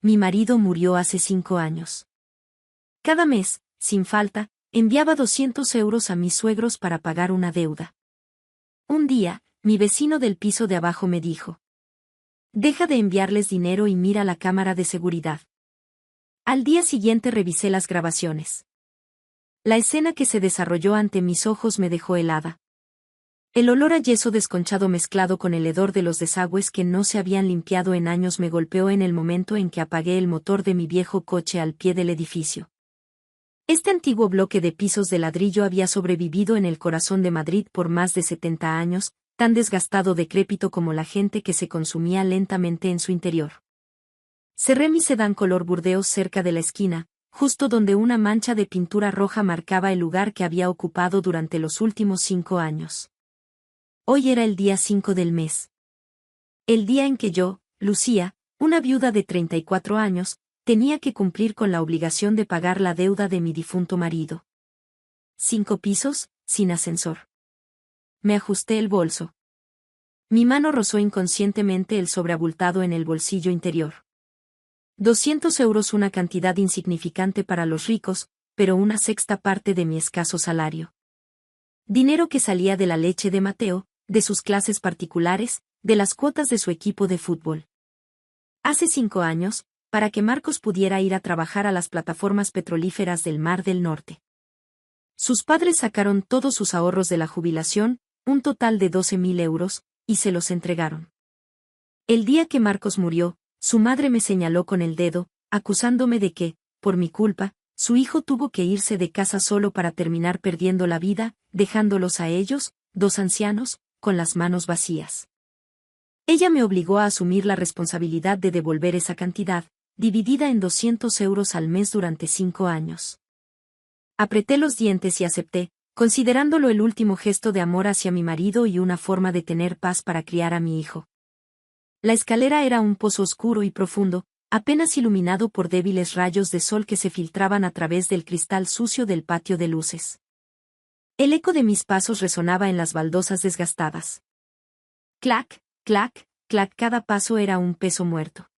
mi marido murió hace 5 años. Cada mes, sin falta, enviaba 200 euros a mis suegros para pagar una deuda. Un día, mi vecino del piso de abajo me dijo: deja de enviarles dinero y mira la cámara de seguridad. Al día siguiente revisé las grabaciones. La escena que se desarrolló ante mis ojos me dejó helada. El olor a yeso desconchado mezclado con el hedor de los desagües que no se habían limpiado en años me golpeó en el momento en que apagué el motor de mi viejo coche al pie del edificio. Este antiguo bloque de pisos de ladrillo había sobrevivido en el corazón de Madrid por más de 70 años, tan desgastado decrépito como la gente que se consumía lentamente en su interior. Cerré mi sedán color burdeos cerca de la esquina, justo donde una mancha de pintura roja marcaba el lugar que había ocupado durante los últimos 5 años. Hoy era el día 5 del mes. El día en que yo, Lucía, una viuda de 34 años, tenía que cumplir con la obligación de pagar la deuda de mi difunto marido. 5 pisos, sin ascensor. Me ajusté el bolso. Mi mano rozó inconscientemente el sobreabultado en el bolsillo interior. 200 euros, una cantidad insignificante para los ricos, pero una sexta parte de mi escaso salario. Dinero que salía de la leche de Mateo, de sus clases particulares, de las cuotas de su equipo de fútbol. Hace 5 años, para que Marcos pudiera ir a trabajar a las plataformas petrolíferas del Mar del Norte. Sus padres sacaron todos sus ahorros de la jubilación, un total de 12.000 euros, y se los entregaron. El día que Marcos murió, su madre me señaló con el dedo, acusándome de que, por mi culpa, su hijo tuvo que irse de casa solo para terminar perdiendo la vida, dejándolos a ellos, 2 ancianos, con las manos vacías. Ella me obligó a asumir la responsabilidad de devolver esa cantidad, dividida en 200 euros al mes durante 5 años. Apreté los dientes y acepté, considerándolo el último gesto de amor hacia mi marido y una forma de tener paz para criar a mi hijo. La escalera era un pozo oscuro y profundo, apenas iluminado por débiles rayos de sol que se filtraban a través del cristal sucio del patio de luces. El eco de mis pasos resonaba en las baldosas desgastadas. Clac, clac, clac, cada paso era un peso muerto.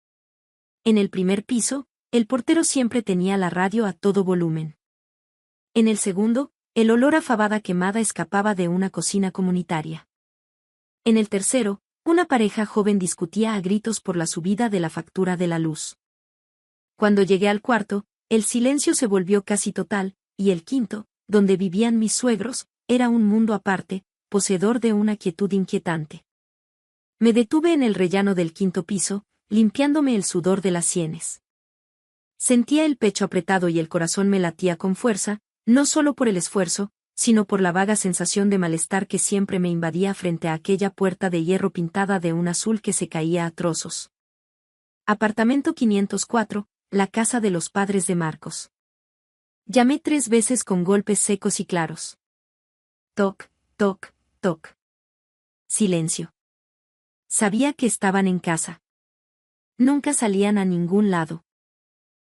En el primer piso, el portero siempre tenía la radio a todo volumen. En el segundo, el olor a fabada quemada escapaba de una cocina comunitaria. En el tercero, una pareja joven discutía a gritos por la subida de la factura de la luz. Cuando llegué al cuarto, el silencio se volvió casi total, y el quinto, donde vivían mis suegros, era un mundo aparte, poseedor de una quietud inquietante. Me detuve en el rellano del 5.º piso, limpiándome el sudor de las sienes. Sentía el pecho apretado y el corazón me latía con fuerza, no solo por el esfuerzo, sino por la vaga sensación de malestar que siempre me invadía frente a aquella puerta de hierro pintada de un azul que se caía a trozos. Apartamento 504, la casa de los padres de Marcos. Llamé 3 veces con golpes secos y claros. Toc, toc, toc. Silencio. Sabía que estaban en casa. Nunca salían a ningún lado.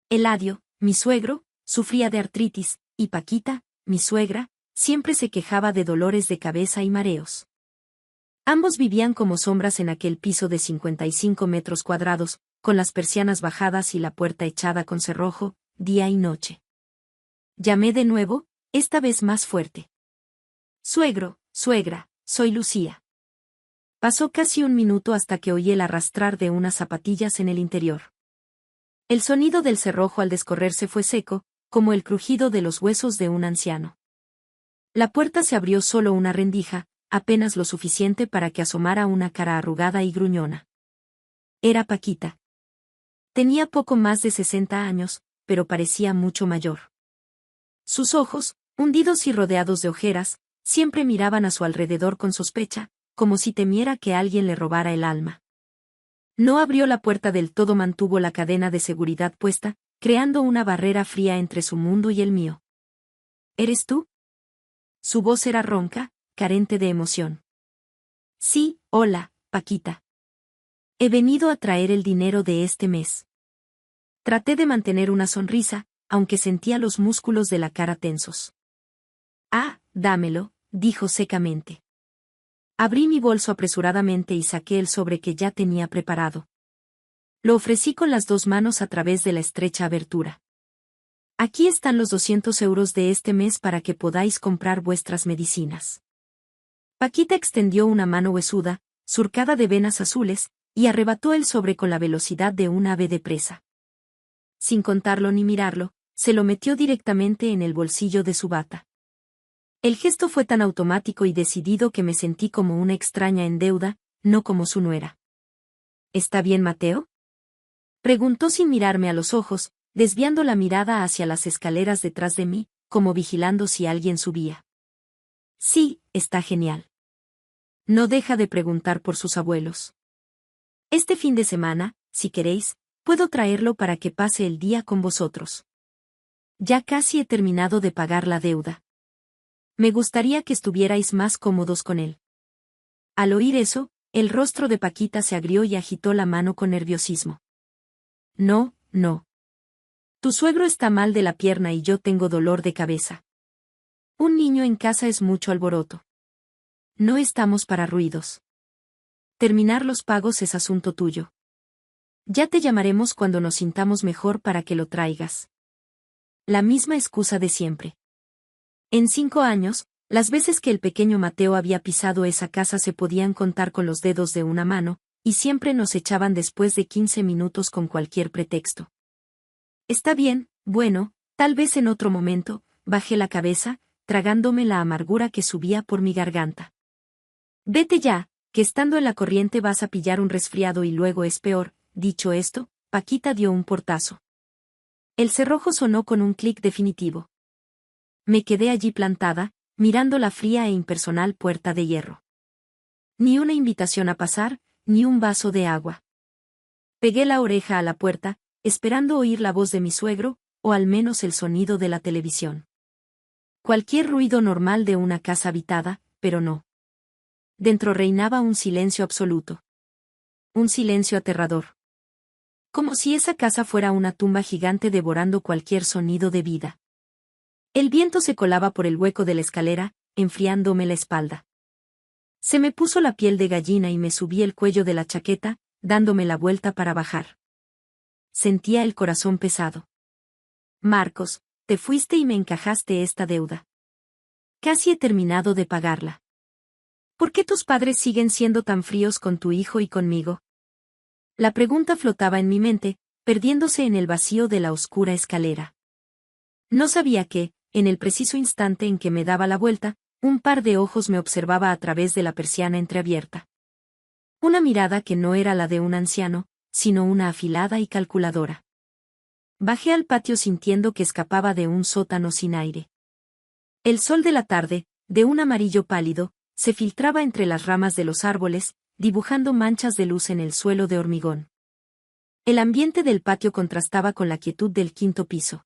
Eladio, mi suegro, sufría de artritis, y Paquita, mi suegra, siempre se quejaba de dolores de cabeza y mareos. Ambos vivían como sombras en aquel piso de 55 metros cuadrados, con las persianas bajadas y la puerta echada con cerrojo, día y noche. Llamé de nuevo, esta vez más fuerte. Suegro, suegra, soy Lucía. Pasó casi un minuto hasta que oí el arrastrar de unas zapatillas en el interior. El sonido del cerrojo al descorrerse fue seco, como el crujido de los huesos de un anciano. La puerta se abrió solo una rendija, apenas lo suficiente para que asomara una cara arrugada y gruñona. Era Paquita. Tenía poco más de 60 años, pero parecía mucho mayor. Sus ojos, hundidos y rodeados de ojeras, siempre miraban a su alrededor con sospecha, como si temiera que alguien le robara el alma. No abrió la puerta del todo, mantuvo la cadena de seguridad puesta, creando una barrera fría entre su mundo y el mío. ¿Eres tú? Su voz era ronca, carente de emoción. Sí, hola, Paquita. He venido a traer el dinero de este mes. Traté de mantener una sonrisa, aunque sentía los músculos de la cara tensos. Ah, dámelo, dijo secamente. Abrí mi bolso apresuradamente y saqué el sobre que ya tenía preparado. Lo ofrecí con las dos manos a través de la estrecha abertura. Aquí están los 200 euros de este mes para que podáis comprar vuestras medicinas. Paquita extendió una mano huesuda, surcada de venas azules, y arrebató el sobre con la velocidad de un ave de presa. Sin contarlo ni mirarlo, se lo metió directamente en el bolsillo de su bata. El gesto fue tan automático y decidido que me sentí como una extraña en deuda, no como su nuera. ¿Está bien, Mateo?, preguntó sin mirarme a los ojos, desviando la mirada hacia las escaleras detrás de mí, como vigilando si alguien subía. Sí, está genial. No deja de preguntar por sus abuelos. Este fin de semana, si queréis, puedo traerlo para que pase el día con vosotros. Ya casi he terminado de pagar la deuda. Me gustaría que estuvierais más cómodos con él. Al oír eso, el rostro de Paquita se agrió y agitó la mano con nerviosismo. No, no. Tu suegro está mal de la pierna y yo tengo dolor de cabeza. Un niño en casa es mucho alboroto. No estamos para ruidos. Terminar los pagos es asunto tuyo. Ya te llamaremos cuando nos sintamos mejor para que lo traigas. La misma excusa de siempre. En 5 años, las veces que el pequeño Mateo había pisado esa casa se podían contar con los dedos de una mano, y siempre nos echaban después de 15 minutos con cualquier pretexto. Está bien, bueno, tal vez en otro momento, bajé la cabeza, tragándome la amargura que subía por mi garganta. Vete ya, que estando en la corriente vas a pillar un resfriado y luego es peor. Dicho esto, Paquita dio un portazo. El cerrojo sonó con un clic definitivo. Me quedé allí plantada, mirando la fría e impersonal puerta de hierro. Ni una invitación a pasar, ni un vaso de agua. Pegué la oreja a la puerta, esperando oír la voz de mi suegro, o al menos el sonido de la televisión. Cualquier ruido normal de una casa habitada, pero no. Dentro reinaba un silencio absoluto. Un silencio aterrador. Como si esa casa fuera una tumba gigante devorando cualquier sonido de vida. El viento se colaba por el hueco de la escalera, enfriándome la espalda. Se me puso la piel de gallina y me subí el cuello de la chaqueta, dándome la vuelta para bajar. Sentía el corazón pesado. Marcos, te fuiste y me encajaste esta deuda. Casi he terminado de pagarla. ¿Por qué tus padres siguen siendo tan fríos con tu hijo y conmigo? La pregunta flotaba en mi mente, perdiéndose en el vacío de la oscura escalera. No sabía que, en el preciso instante en que me daba la vuelta, un par de ojos me observaba a través de la persiana entreabierta. Una mirada que no era la de un anciano, sino una afilada y calculadora. Bajé al patio sintiendo que escapaba de un sótano sin aire. El sol de la tarde, de un amarillo pálido, se filtraba entre las ramas de los árboles, dibujando manchas de luz en el suelo de hormigón. El ambiente del patio contrastaba con la quietud del 5.º piso.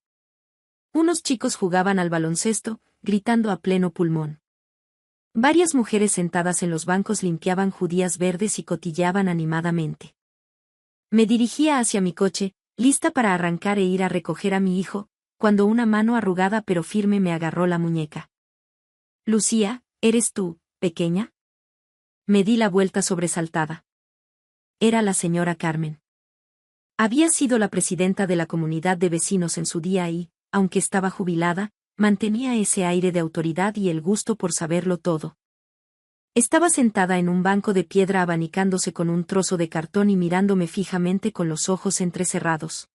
Unos chicos jugaban al baloncesto, gritando a pleno pulmón. Varias mujeres sentadas en los bancos limpiaban judías verdes y cotilleaban animadamente. Me dirigía hacia mi coche, lista para arrancar e ir a recoger a mi hijo, cuando una mano arrugada pero firme me agarró la muñeca. Lucía, ¿eres tú, pequeña? Me di la vuelta sobresaltada. Era la señora Carmen. Había sido la presidenta de la comunidad de vecinos en su día y, aunque estaba jubilada, mantenía ese aire de autoridad y el gusto por saberlo todo. Estaba sentada en un banco de piedra abanicándose con un trozo de cartón y mirándome fijamente con los ojos entrecerrados.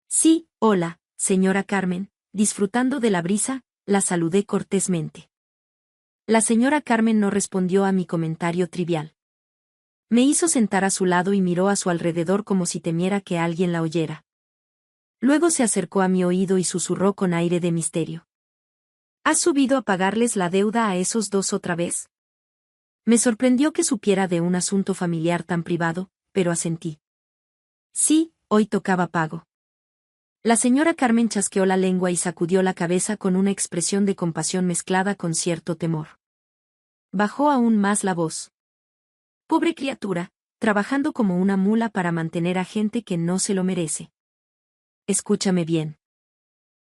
Sí, hola, señora Carmen, disfrutando de la brisa, la saludé cortésmente. La señora Carmen no respondió a mi comentario trivial. Me hizo sentar a su lado y miró a su alrededor como si temiera que alguien la oyera. Luego se acercó a mi oído y susurró con aire de misterio. ¿Has subido a pagarles la deuda a esos dos otra vez? Me sorprendió que supiera de un asunto familiar tan privado, pero asentí. Sí, hoy tocaba pago. La señora Carmen chasqueó la lengua y sacudió la cabeza con una expresión de compasión mezclada con cierto temor. Bajó aún más la voz. Pobre criatura, trabajando como una mula para mantener a gente que no se lo merece. Escúchame bien.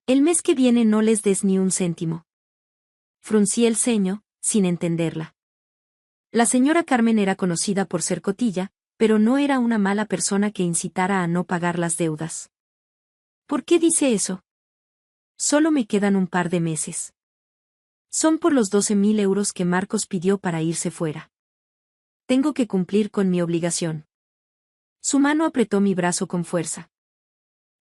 El mes que viene no les des ni un céntimo. Fruncí el ceño, sin entenderla. La señora Carmen era conocida por ser cotilla, pero no era una mala persona que incitara a no pagar las deudas. ¿Por qué dice eso? Solo me quedan un par de meses. Son por los 12.000 euros que Marcos pidió para irse fuera. Tengo que cumplir con mi obligación. Su mano apretó mi brazo con fuerza.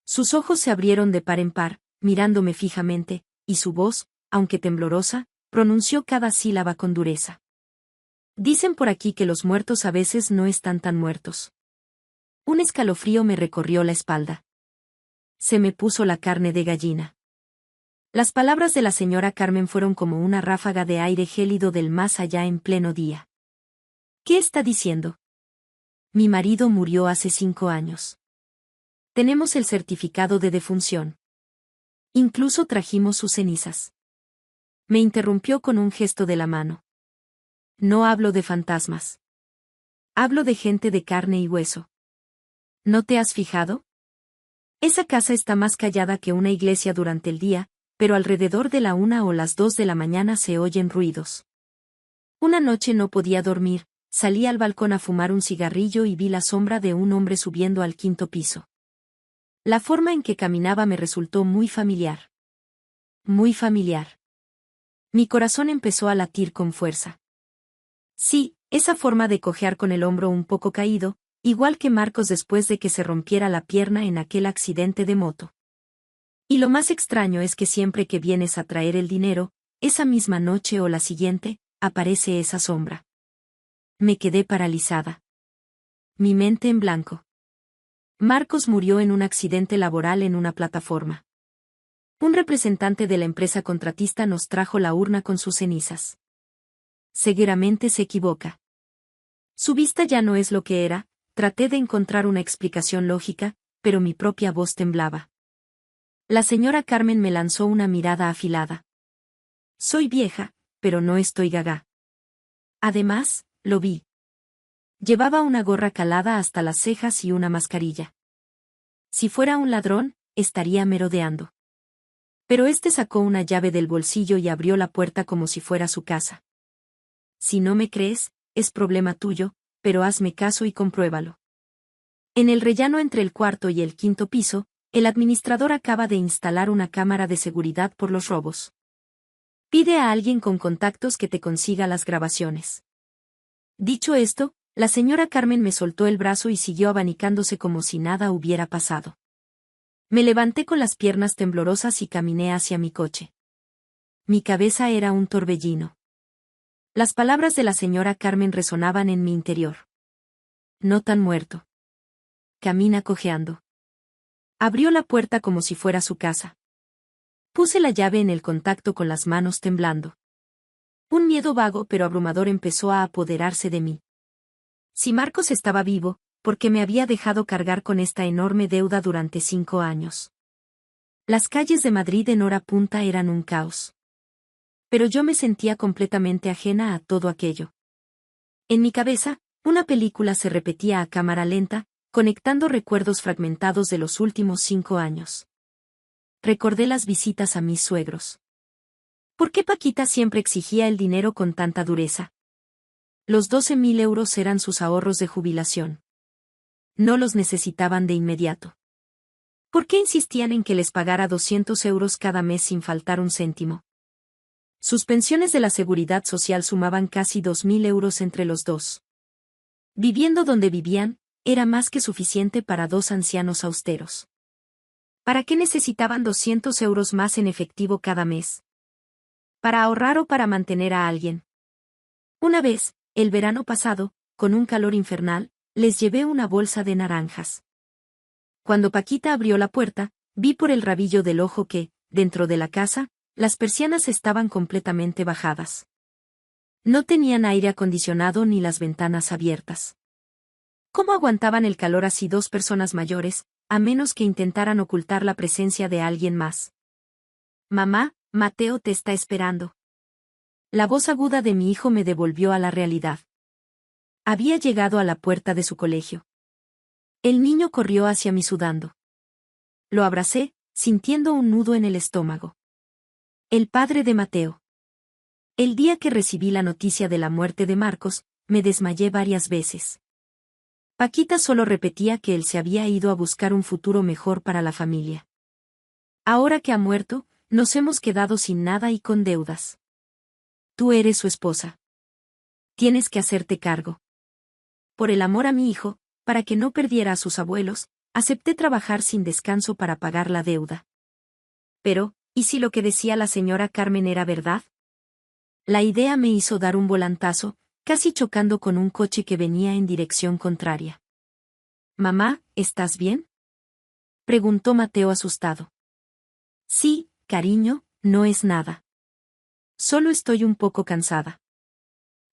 Sus ojos se abrieron de par en par, mirándome fijamente, y su voz, aunque temblorosa, pronunció cada sílaba con dureza. Dicen por aquí que los muertos a veces no están tan muertos. Un escalofrío me recorrió la espalda. Se me puso la carne de gallina. Las palabras de la señora Carmen fueron como una ráfaga de aire gélido del más allá en pleno día. ¿Qué está diciendo? Mi marido murió hace 5 años. Tenemos el certificado de defunción. Incluso trajimos sus cenizas. Me interrumpió con un gesto de la mano. No hablo de fantasmas. Hablo de gente de carne y hueso. ¿No te has fijado? Esa casa está más callada que una iglesia durante el día, pero alrededor de la 1 o las 2 de la mañana se oyen ruidos. Una noche no podía dormir, salí al balcón a fumar un cigarrillo y vi la sombra de un hombre subiendo al 5.º piso. La forma en que caminaba me resultó muy familiar. Muy familiar. Mi corazón empezó a latir con fuerza. Sí, esa forma de cojear con el hombro un poco caído, igual que Marcos después de que se rompiera la pierna en aquel accidente de moto. Y lo más extraño es que siempre que vienes a traer el dinero, esa misma noche o la siguiente, aparece esa sombra. Me quedé paralizada. Mi mente en blanco. Marcos murió en un accidente laboral en una plataforma. Un representante de la empresa contratista nos trajo la urna con sus cenizas. Seguramente se equivoca. Su vista ya no es lo que era, traté de encontrar una explicación lógica, pero mi propia voz temblaba. La señora Carmen me lanzó una mirada afilada. Soy vieja, pero no estoy gaga. Además, lo vi. Llevaba una gorra calada hasta las cejas y una mascarilla. Si fuera un ladrón, estaría merodeando. Pero este sacó una llave del bolsillo y abrió la puerta como si fuera su casa. Si no me crees, es problema tuyo, pero hazme caso y compruébalo. En el rellano entre el 4.º y el 5.º piso, el administrador acaba de instalar una cámara de seguridad por los robos. Pide a alguien con contactos que te consiga las grabaciones. Dicho esto, la señora Carmen me soltó el brazo y siguió abanicándose como si nada hubiera pasado. Me levanté con las piernas temblorosas y caminé hacia mi coche. Mi cabeza era un torbellino. Las palabras de la señora Carmen resonaban en mi interior. No tan muerto. Camina cojeando. Abrió la puerta como si fuera su casa. Puse la llave en el contacto con las manos temblando. Un miedo vago pero abrumador empezó a apoderarse de mí. Si Marcos estaba vivo, ¿por qué me había dejado cargar con esta enorme deuda durante 5 años? Las calles de Madrid en hora punta eran un caos. Pero yo me sentía completamente ajena a todo aquello. En mi cabeza, una película se repetía a cámara lenta, conectando recuerdos fragmentados de los últimos 5 años. Recordé las visitas a mis suegros. ¿Por qué Paquita siempre exigía el dinero con tanta dureza? Los 12.000 euros eran sus ahorros de jubilación. No los necesitaban de inmediato. ¿Por qué insistían en que les pagara 200 euros cada mes sin faltar un céntimo? Sus pensiones de la Seguridad Social sumaban casi 2.000 euros entre los dos. Viviendo donde vivían, era más que suficiente para 2 ancianos austeros. ¿Para qué necesitaban 200 euros más en efectivo cada mes? ¿Para ahorrar o para mantener a alguien? Una vez, el verano pasado, con un calor infernal, les llevé una bolsa de naranjas. Cuando Paquita abrió la puerta, vi por el rabillo del ojo que, dentro de la casa, las persianas estaban completamente bajadas. No tenían aire acondicionado ni las ventanas abiertas. ¿Cómo aguantaban el calor así 2 personas mayores, a menos que intentaran ocultar la presencia de alguien más? Mamá, Mateo te está esperando. La voz aguda de mi hijo me devolvió a la realidad. Había llegado a la puerta de su colegio. El niño corrió hacia mí sudando. Lo abracé, sintiendo un nudo en el estómago. El padre de Mateo. El día que recibí la noticia de la muerte de Marcos, me desmayé varias veces. Paquita solo repetía que él se había ido a buscar un futuro mejor para la familia. Ahora que ha muerto, nos hemos quedado sin nada y con deudas. Tú eres su esposa. Tienes que hacerte cargo. Por el amor a mi hijo, para que no perdiera a sus abuelos, acepté trabajar sin descanso para pagar la deuda. Pero, ¿y si lo que decía la señora Carmen era verdad? La idea me hizo dar un volantazo, casi chocando con un coche que venía en dirección contraria. «Mamá, ¿estás bien?», preguntó Mateo asustado. «Sí, cariño, no es nada. Solo estoy un poco cansada».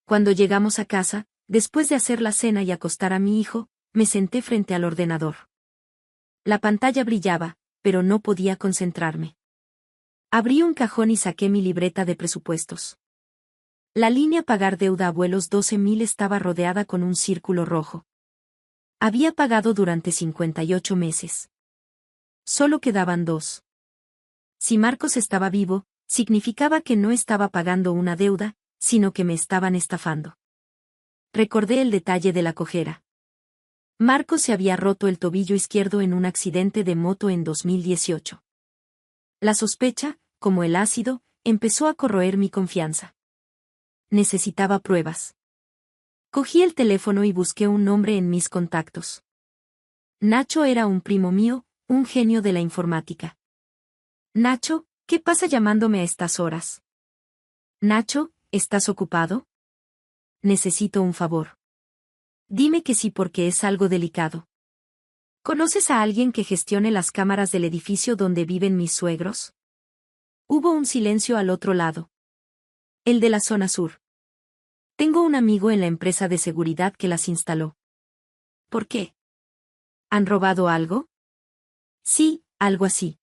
Cuando llegamos a casa, después de hacer la cena y acostar a mi hijo, me senté frente al ordenador. La pantalla brillaba, pero no podía concentrarme. Abrí un cajón y saqué mi libreta de presupuestos. La línea pagar deuda abuelos 12.000 estaba rodeada con un círculo rojo. Había pagado durante 58 meses. Solo quedaban 2. Si Marcos estaba vivo, significaba que no estaba pagando una deuda, sino que me estaban estafando. Recordé el detalle de la cojera. Marcos se había roto el tobillo izquierdo en un accidente de moto en 2018. La sospecha, como el ácido, empezó a corroer mi confianza. Necesitaba pruebas. Cogí el teléfono y busqué un nombre en mis contactos. Nacho era un primo mío, un genio de la informática. Nacho, ¿qué pasa llamándome a estas horas? Nacho, ¿estás ocupado? Necesito un favor. Dime que sí porque es algo delicado. ¿Conoces a alguien que gestione las cámaras del edificio donde viven mis suegros? Hubo un silencio al otro lado. El de la zona sur. Tengo un amigo en la empresa de seguridad que las instaló. ¿Por qué? ¿Han robado algo? Sí, algo así.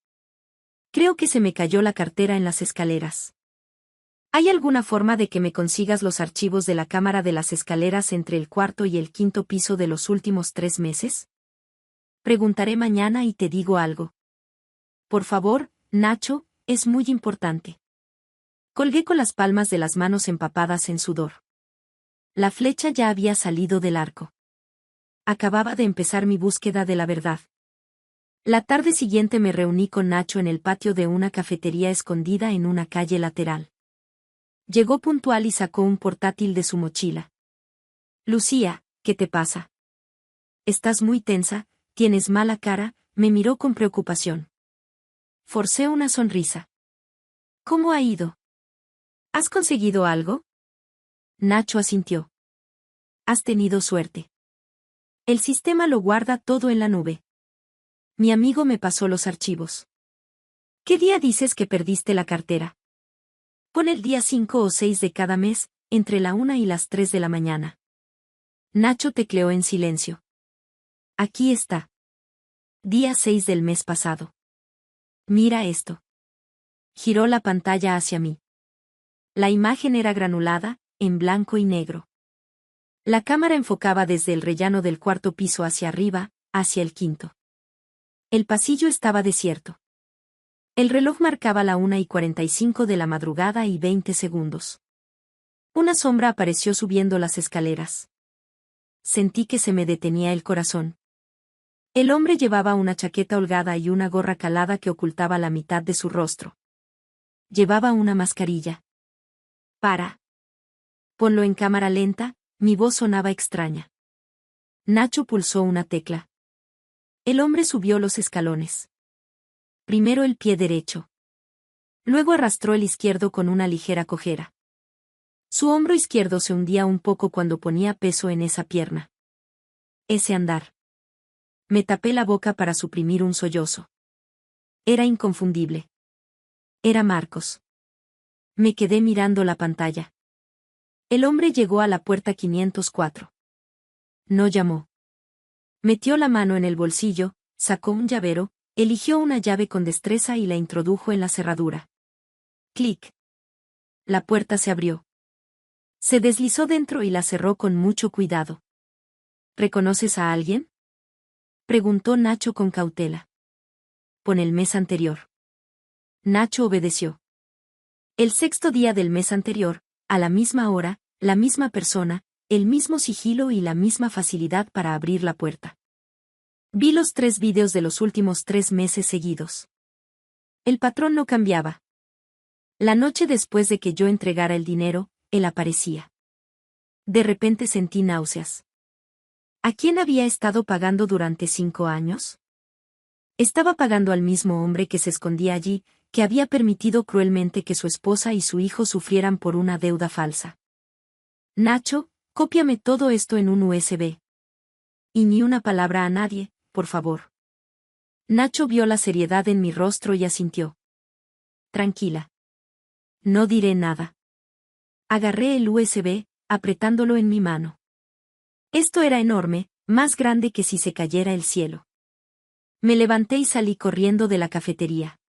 Creo que se me cayó la cartera en las escaleras. ¿Hay alguna forma de que me consigas los archivos de la cámara de las escaleras entre el cuarto y el quinto piso de los últimos 3 meses? Preguntaré mañana y te digo algo. Por favor, Nacho, es muy importante. Colgué con las palmas de las manos empapadas en sudor. La flecha ya había salido del arco. Acababa de empezar mi búsqueda de la verdad. La tarde siguiente me reuní con Nacho en el patio de una cafetería escondida en una calle lateral. Llegó puntual y sacó un portátil de su mochila. Lucía, ¿qué te pasa? Estás muy tensa, tienes mala cara, me miró con preocupación. Forcé una sonrisa. ¿Cómo ha ido? ¿Has conseguido algo? Nacho asintió. Has tenido suerte. El sistema lo guarda todo en la nube. Mi amigo me pasó los archivos. ¿Qué día dices que perdiste la cartera? Pon el día 5 o 6 de cada mes, entre la 1 y las 3 de la mañana. Nacho tecleó en silencio. Aquí está. Día 6 del mes pasado. Mira esto. Giró la pantalla hacia mí. La imagen era granulada, en blanco y negro. La cámara enfocaba desde el rellano del cuarto piso hacia arriba, hacia el quinto. El pasillo estaba desierto. El reloj marcaba la 1:45 de la madrugada y 20 segundos. Una sombra apareció subiendo las escaleras. Sentí que se me detenía el corazón. El hombre llevaba una chaqueta holgada y una gorra calada que ocultaba la mitad de su rostro. Llevaba una mascarilla. Para. Ponlo en cámara lenta, mi voz sonaba extraña. Nacho pulsó una tecla. El hombre subió los escalones. Primero el pie derecho. Luego arrastró el izquierdo con una ligera cojera. Su hombro izquierdo se hundía un poco cuando ponía peso en esa pierna. Ese andar. Me tapé la boca para suprimir un sollozo. Era inconfundible. Era Marcos. Me quedé mirando la pantalla. El hombre llegó a la puerta 504. No llamó. Metió la mano en el bolsillo, sacó un llavero, eligió una llave con destreza y la introdujo en la cerradura. Clic. La puerta se abrió. Se deslizó dentro y la cerró con mucho cuidado. ¿Reconoces a alguien? Preguntó Nacho con cautela. Pon el mes anterior. Nacho obedeció. El 6º día del mes anterior, a la misma hora, la misma persona, el mismo sigilo y la misma facilidad para abrir la puerta. Vi los 3 vídeos de los últimos 3 meses seguidos. El patrón no cambiaba. La noche después de que yo entregara el dinero, él aparecía. De repente sentí náuseas. ¿A quién había estado pagando durante 5 años? Estaba pagando al mismo hombre que se escondía allí, que había permitido cruelmente que su esposa y su hijo sufrieran por una deuda falsa. Nacho, cópiame todo esto en un USB. Y ni una palabra a nadie, por favor. Nacho vio la seriedad en mi rostro y asintió. Tranquila. No diré nada. Agarré el USB, apretándolo en mi mano. Esto era enorme, más grande que si se cayera el cielo. Me levanté y salí corriendo de la cafetería.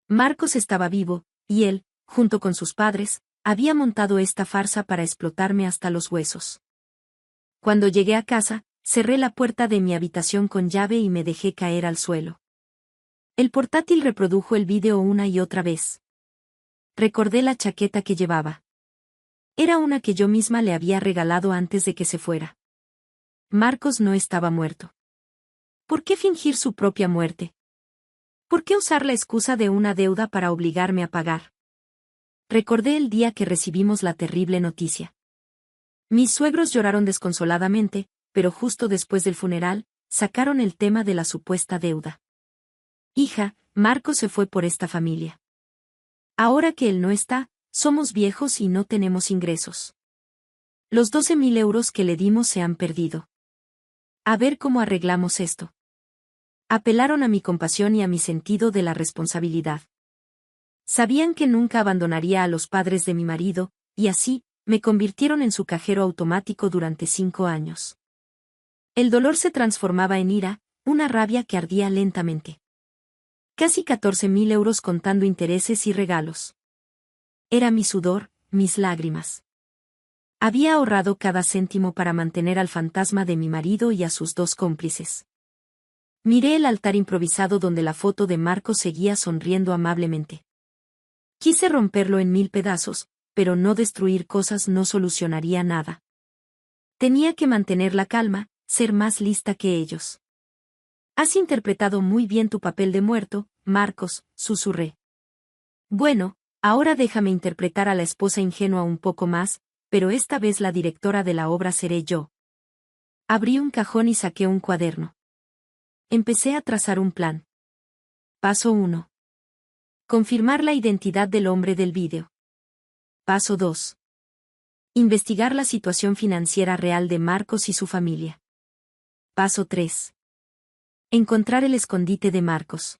Marcos estaba vivo, y él, junto con sus padres, había montado esta farsa para explotarme hasta los huesos. Cuando llegué a casa, cerré la puerta de mi habitación con llave y me dejé caer al suelo. El portátil reprodujo el vídeo una y otra vez. Recordé la chaqueta que llevaba. Era una que yo misma le había regalado antes de que se fuera. Marcos no estaba muerto. ¿Por qué fingir su propia muerte? ¿Por qué usar la excusa de una deuda para obligarme a pagar? Recordé el día que recibimos la terrible noticia. Mis suegros lloraron desconsoladamente, pero justo después del funeral, sacaron el tema de la supuesta deuda. Hija, Marcos se fue por esta familia. Ahora que él no está, somos viejos y no tenemos ingresos. Los 12.000 euros que le dimos se han perdido. A ver cómo arreglamos esto. Apelaron a mi compasión y a mi sentido de la responsabilidad. Sabían que nunca abandonaría a los padres de mi marido, y así, me convirtieron en su cajero automático durante 5 años. El dolor se transformaba en ira, una rabia que ardía lentamente. Casi 14.000 euros contando intereses y regalos. Era mi sudor, mis lágrimas. Había ahorrado cada céntimo para mantener al fantasma de mi marido y a sus 2 cómplices. Miré el altar improvisado donde la foto de Marcos seguía sonriendo amablemente. Quise romperlo en 1000 pedazos, pero no destruir cosas no solucionaría nada. Tenía que mantener la calma, ser más lista que ellos. Has interpretado muy bien tu papel de muerto, Marcos, susurré. Bueno, ahora déjame interpretar a la esposa ingenua un poco más, pero esta vez la directora de la obra seré yo. Abrí un cajón y saqué un cuaderno. Empecé a trazar un plan. Paso 1. Confirmar la identidad del hombre del vídeo. Paso 2. Investigar la situación financiera real de Marcos y su familia. Paso 3. Encontrar el escondite de Marcos.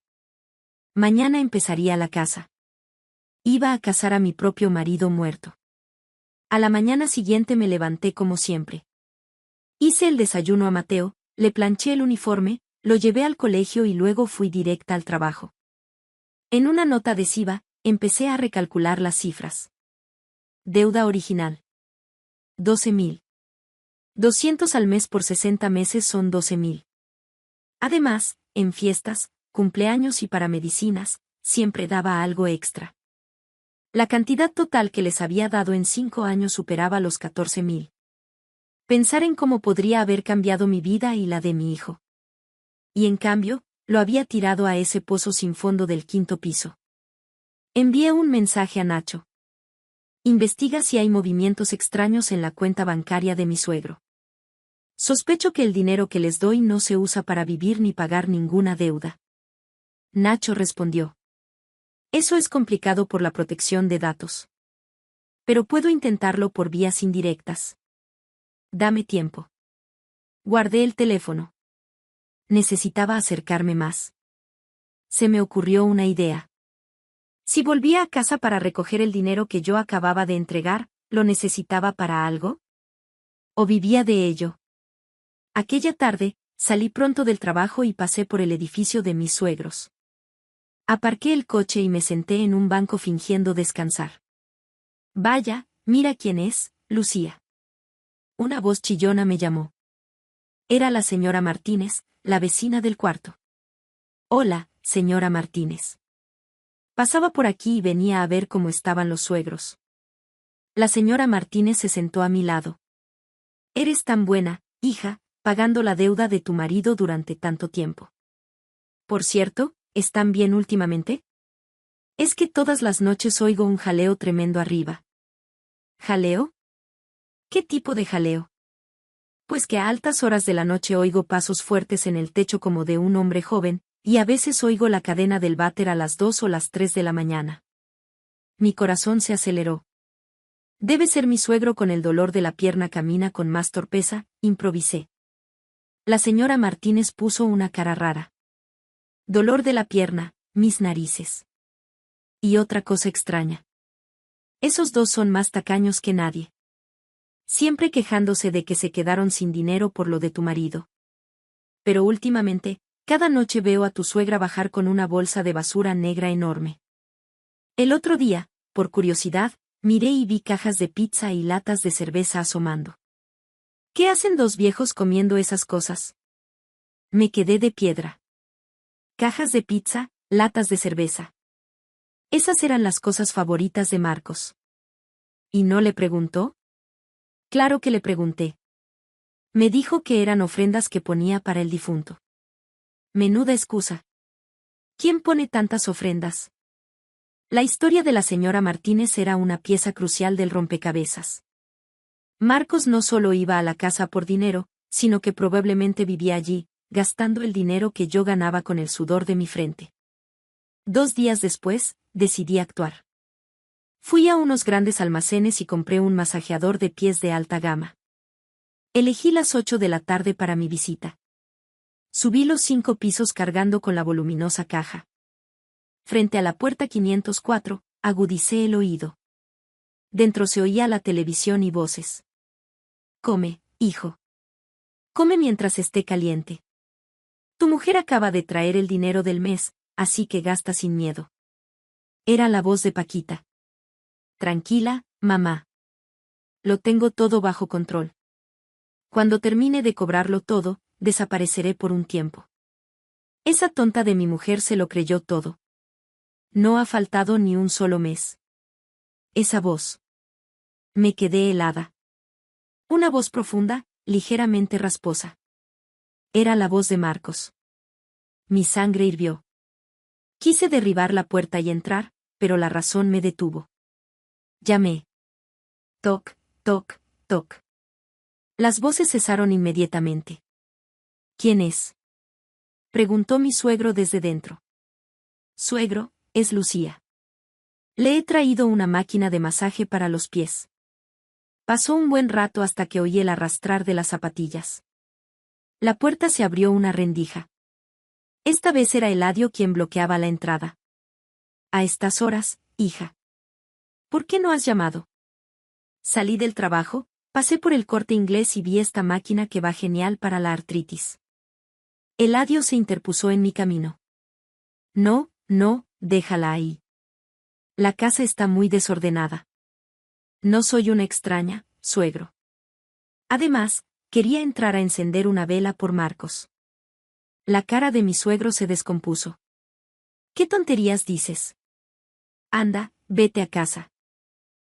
Mañana empezaría la casa. Iba a casar a mi propio marido muerto. A la mañana siguiente me levanté como siempre. Hice el desayuno a Mateo, le planché el uniforme, lo llevé al colegio y luego fui directa al trabajo. En una nota adhesiva, empecé a recalcular las cifras. Deuda original. 12.000. 200 al mes por 60 meses son 12.000. Además, en fiestas, cumpleaños y para medicinas, siempre daba algo extra. La cantidad total que les había dado en 5 años superaba los 14.000. Pensar en cómo podría haber cambiado mi vida y la de mi hijo. Y en cambio, lo había tirado a ese pozo sin fondo del 5.º piso. Envié un mensaje a Nacho. Investiga si hay movimientos extraños en la cuenta bancaria de mi suegro. Sospecho que el dinero que les doy no se usa para vivir ni pagar ninguna deuda. Nacho respondió. Eso es complicado por la protección de datos. Pero puedo intentarlo por vías indirectas. Dame tiempo. Guardé el teléfono. Necesitaba acercarme más. Se me ocurrió una idea. Si volvía a casa para recoger el dinero que yo acababa de entregar, ¿lo necesitaba para algo? ¿O vivía de ello? Aquella tarde, salí pronto del trabajo y pasé por el edificio de mis suegros. Aparqué el coche y me senté en un banco fingiendo descansar. Vaya, mira quién es, Lucía. Una voz chillona me llamó. Era la señora Martínez, la vecina del cuarto. Hola, señora Martínez. Pasaba por aquí y venía a ver cómo estaban los suegros. La señora Martínez se sentó a mi lado. Eres tan buena, hija, pagando la deuda de tu marido durante tanto tiempo. Por cierto, ¿están bien últimamente? Es que todas las noches oigo un jaleo tremendo arriba. ¿Jaleo? ¿Qué tipo de jaleo? Pues que a altas horas de la noche oigo pasos fuertes en el techo como de un hombre joven, y a veces oigo la cadena del váter a las 2 o las 3 de la mañana. Mi corazón se aceleró. Debe ser mi suegro con el dolor de la pierna camina con más torpeza, improvisé. La señora Martínez puso una cara rara. Dolor de la pierna, mis narices. Y otra cosa extraña. Esos dos son más tacaños que nadie. Siempre quejándose de que se quedaron sin dinero por lo de tu marido. Pero últimamente, cada noche veo a tu suegra bajar con una bolsa de basura negra enorme. El otro día, por curiosidad, miré y vi cajas de pizza y latas de cerveza asomando. ¿Qué hacen dos viejos comiendo esas cosas? Me quedé de piedra. Cajas de pizza, latas de cerveza. Esas eran las cosas favoritas de Marcos. ¿Y no le preguntó? Claro que le pregunté. Me dijo que eran ofrendas que ponía para el difunto. Menuda excusa. ¿Quién pone tantas ofrendas? La historia de la señora Martínez era una pieza crucial del rompecabezas. Marcos no solo iba a la casa por dinero, sino que probablemente vivía allí, gastando el dinero que yo ganaba con el sudor de mi frente. 2 días después, decidí actuar. Fui a unos grandes almacenes y compré un masajeador de pies de alta gama. Elegí las 8 de la tarde para mi visita. Subí los 5 pisos cargando con la voluminosa caja. Frente a la puerta 504, agudicé el oído. Dentro se oía la televisión y voces. Come, hijo. Come mientras esté caliente. Tu mujer acaba de traer el dinero del mes, así que gasta sin miedo. Era la voz de Paquita. Tranquila, mamá. Lo tengo todo bajo control. Cuando termine de cobrarlo todo, desapareceré por un tiempo. Esa tonta de mi mujer se lo creyó todo. No ha faltado ni un solo mes. Esa voz. Me quedé helada. Una voz profunda, ligeramente rasposa. Era la voz de Marcos. Mi sangre hirvió. Quise derribar la puerta y entrar, pero la razón me detuvo. Llamé. Toc, toc, toc. Las voces cesaron inmediatamente. ¿Quién es? Preguntó mi suegro desde dentro. Suegro, es Lucía. Le he traído una máquina de masaje para los pies. Pasó un buen rato hasta que oí el arrastrar de las zapatillas. La puerta se abrió una rendija. Esta vez era Eladio quien bloqueaba la entrada. A estas horas, hija. ¿Por qué no has llamado? Salí del trabajo, pasé por el Corte Inglés y vi esta máquina que va genial para la artritis. Eladio se interpuso en mi camino. No, no, déjala ahí. La casa está muy desordenada. No soy una extraña, suegro. Además, quería entrar a encender una vela por Marcos. La cara de mi suegro se descompuso. ¿Qué tonterías dices? Anda, vete a casa.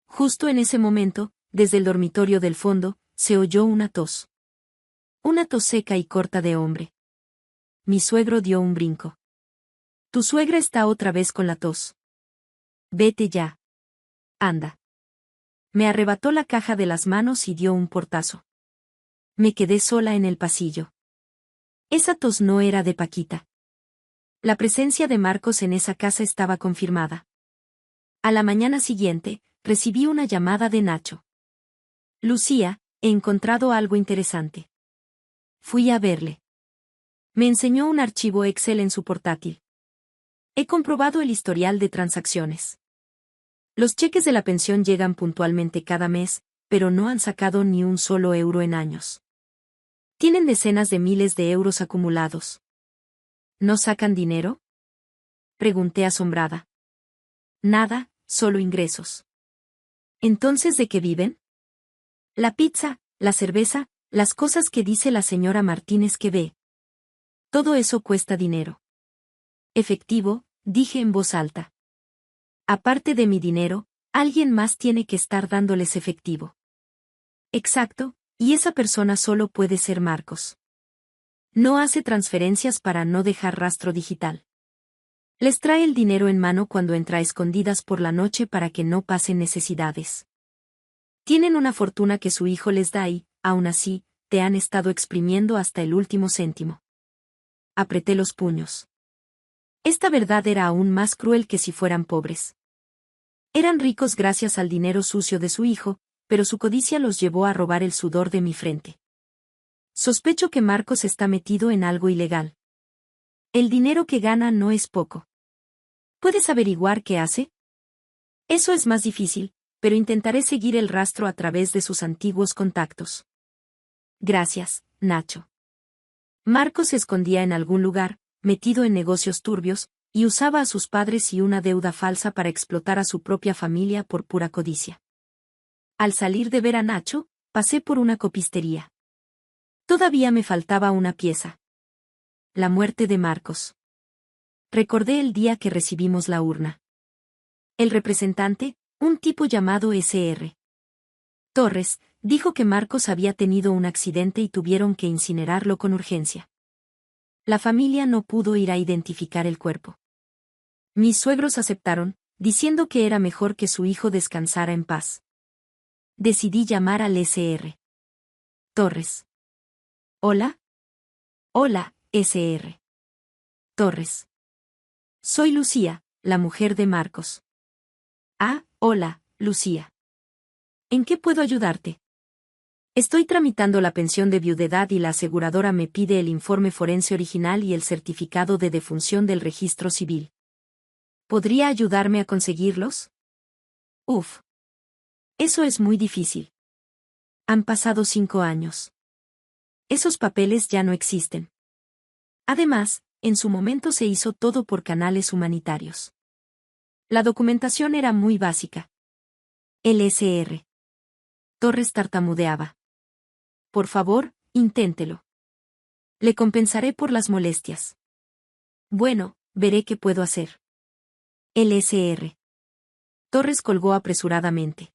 Justo en ese momento, desde el dormitorio del fondo, se oyó una tos. Una tos seca y corta de hombre. Mi suegro dio un brinco. Tu suegra está otra vez con la tos. Vete ya. Anda. Me arrebató la caja de las manos y dio un portazo. Me quedé sola en el pasillo. Esa tos no era de Paquita. La presencia de Marcos en esa casa estaba confirmada. A la mañana siguiente, recibí una llamada de Nacho. Lucía, he encontrado algo interesante. Fui a verle. Me enseñó un archivo Excel en su portátil. He comprobado el historial de transacciones. Los cheques de la pensión llegan puntualmente cada mes, pero no han sacado ni un solo euro en años. Tienen decenas de miles de euros acumulados. ¿No sacan dinero? Pregunté asombrada. Nada, solo ingresos. ¿Entonces de qué viven? La pizza, la cerveza, las cosas que dice la señora Martínez que ve. Todo eso cuesta dinero. Efectivo, dije en voz alta. Aparte de mi dinero, alguien más tiene que estar dándoles efectivo. Exacto, Y esa persona solo puede ser Marcos. No hace transferencias para no dejar rastro digital. Les trae el dinero en mano cuando entra a escondidas por la noche para que no pasen necesidades. Tienen una fortuna que su hijo les da y, aún así, te han estado exprimiendo hasta el último céntimo. Apreté los puños. Esta verdad era aún más cruel que si fueran pobres. Eran ricos gracias al dinero sucio de su hijo, pero su codicia los llevó a robar el sudor de mi frente. Sospecho que Marcos está metido en algo ilegal. El dinero que gana no es poco. ¿Puedes averiguar qué hace? Eso es más difícil, pero intentaré seguir el rastro a través de sus antiguos contactos. Gracias, Nacho. Marcos se escondía en algún lugar, metido en negocios turbios, y usaba a sus padres y una deuda falsa para explotar a su propia familia por pura codicia. Al salir de ver a Nacho, pasé por una copistería. Todavía me faltaba una pieza. La muerte de Marcos. Recordé el día que recibimos la urna. El representante, un tipo llamado S.R. Torres, dijo que Marcos había tenido un accidente y tuvieron que incinerarlo con urgencia. La familia no pudo ir a identificar el cuerpo. Mis suegros aceptaron, diciendo que era mejor que su hijo descansara en paz. Decidí llamar al S.R. Torres. ¿Hola? Hola, S.R. Torres. Soy Lucía, la mujer de Marcos. Ah, hola, Lucía. ¿En qué puedo ayudarte? Estoy tramitando la pensión de viudedad y la aseguradora me pide el informe forense original y el certificado de defunción del registro civil. ¿Podría ayudarme a conseguirlos? Uf. Eso es muy difícil. Han pasado 5 años. Esos papeles ya no existen. Además, en su momento se hizo todo por canales humanitarios. La documentación era muy básica. El S.R. Torres tartamudeaba. Por favor, inténtelo. Le compensaré por las molestias. Bueno, veré qué puedo hacer. El S.R. Torres colgó apresuradamente.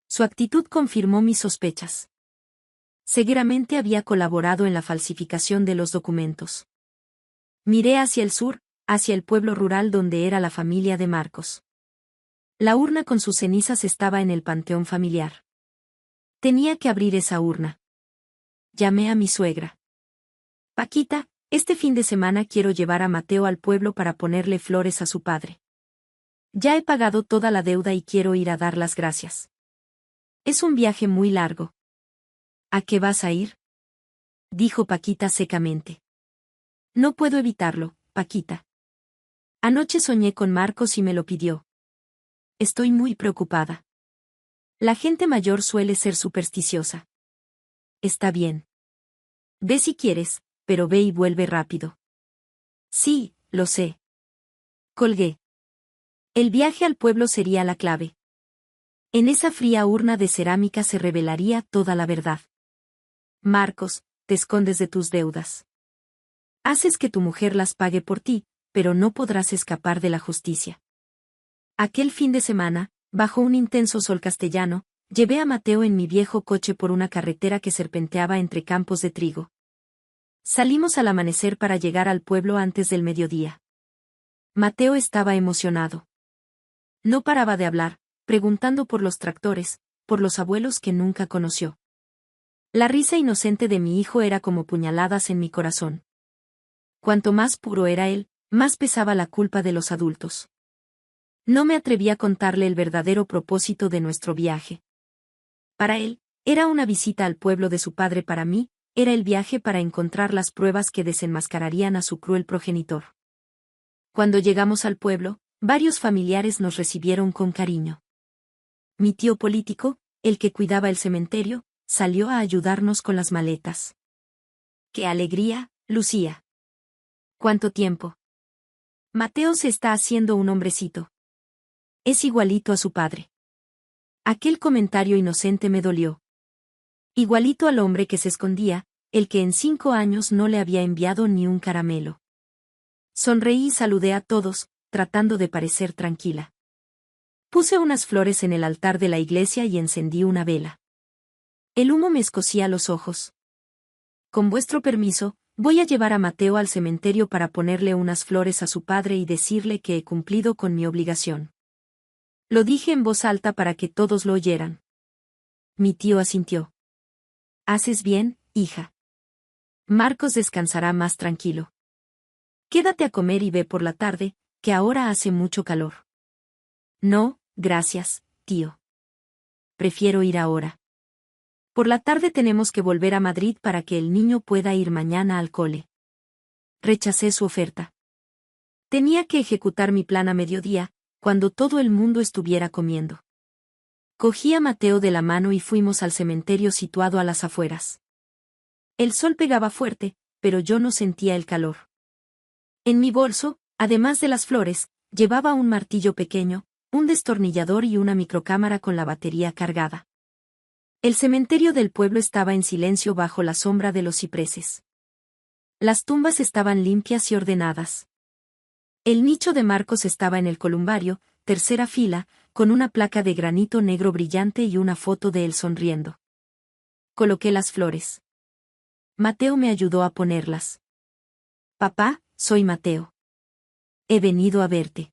Su actitud confirmó mis sospechas. Seguramente había colaborado en la falsificación de los documentos. Miré hacia el sur, hacia el pueblo rural donde era la familia de Marcos. La urna con sus cenizas estaba en el panteón familiar. Tenía que abrir esa urna. Llamé a mi suegra. Paquita, este fin de semana quiero llevar a Mateo al pueblo para ponerle flores a su padre. Ya he pagado toda la deuda y quiero ir a dar las gracias. Es un viaje muy largo. ¿A qué vas a ir? Dijo Paquita secamente. No puedo evitarlo, Paquita. Anoche soñé con Marcos y me lo pidió. Estoy muy preocupada. La gente mayor suele ser supersticiosa. Está bien. Ve si quieres, pero ve y vuelve rápido. Sí, lo sé. Colgué. El viaje al pueblo sería la clave. En esa fría urna de cerámica se revelaría toda la verdad. Marcos, te escondes de tus deudas. Haces que tu mujer las pague por ti, pero no podrás escapar de la justicia. Aquel fin de semana, bajo un intenso sol castellano, llevé a Mateo en mi viejo coche por una carretera que serpenteaba entre campos de trigo. Salimos al amanecer para llegar al pueblo antes del mediodía. Mateo estaba emocionado. No paraba de hablar, preguntando por los tractores, por los abuelos que nunca conoció. La risa inocente de mi hijo era como puñaladas en mi corazón. Cuanto más puro era él, más pesaba la culpa de los adultos. No me atreví a contarle el verdadero propósito de nuestro viaje. Para él, era una visita al pueblo de su padre, para mí, era el viaje para encontrar las pruebas que desenmascararían a su cruel progenitor. Cuando llegamos al pueblo, varios familiares nos recibieron con cariño. Mi tío político, el que cuidaba el cementerio, salió a ayudarnos con las maletas. ¡Qué alegría, Lucía! ¿Cuánto tiempo? Mateo se está haciendo un hombrecito. Es igualito a su padre. Aquel comentario inocente me dolió. Igualito al hombre que se escondía, el que en 5 años no le había enviado ni un caramelo. Sonreí y saludé a todos, tratando de parecer tranquila. Puse unas flores en el altar de la iglesia y encendí una vela. El humo me escocía los ojos. Con vuestro permiso, voy a llevar a Mateo al cementerio para ponerle unas flores a su padre y decirle que he cumplido con mi obligación. Lo dije en voz alta para que todos lo oyeran. Mi tío asintió. Haces bien, hija. Marcos descansará más tranquilo. Quédate a comer y ve por la tarde, que ahora hace mucho calor. No, gracias, tío. Prefiero ir ahora. Por la tarde tenemos que volver a Madrid para que el niño pueda ir mañana al cole. Rechacé su oferta. Tenía que ejecutar mi plan a mediodía, cuando todo el mundo estuviera comiendo. Cogí a Mateo de la mano y fuimos al cementerio situado a las afueras. El sol pegaba fuerte, pero yo no sentía el calor. En mi bolso, además de las flores, llevaba un martillo pequeño, un destornillador y una microcámara con la batería cargada. El cementerio del pueblo estaba en silencio bajo la sombra de los cipreses. Las tumbas estaban limpias y ordenadas. El nicho de Marcos estaba en el columbario, tercera fila, con una placa de granito negro brillante y una foto de él sonriendo. Coloqué las flores. Mateo me ayudó a ponerlas. Papá, soy Mateo. He venido a verte.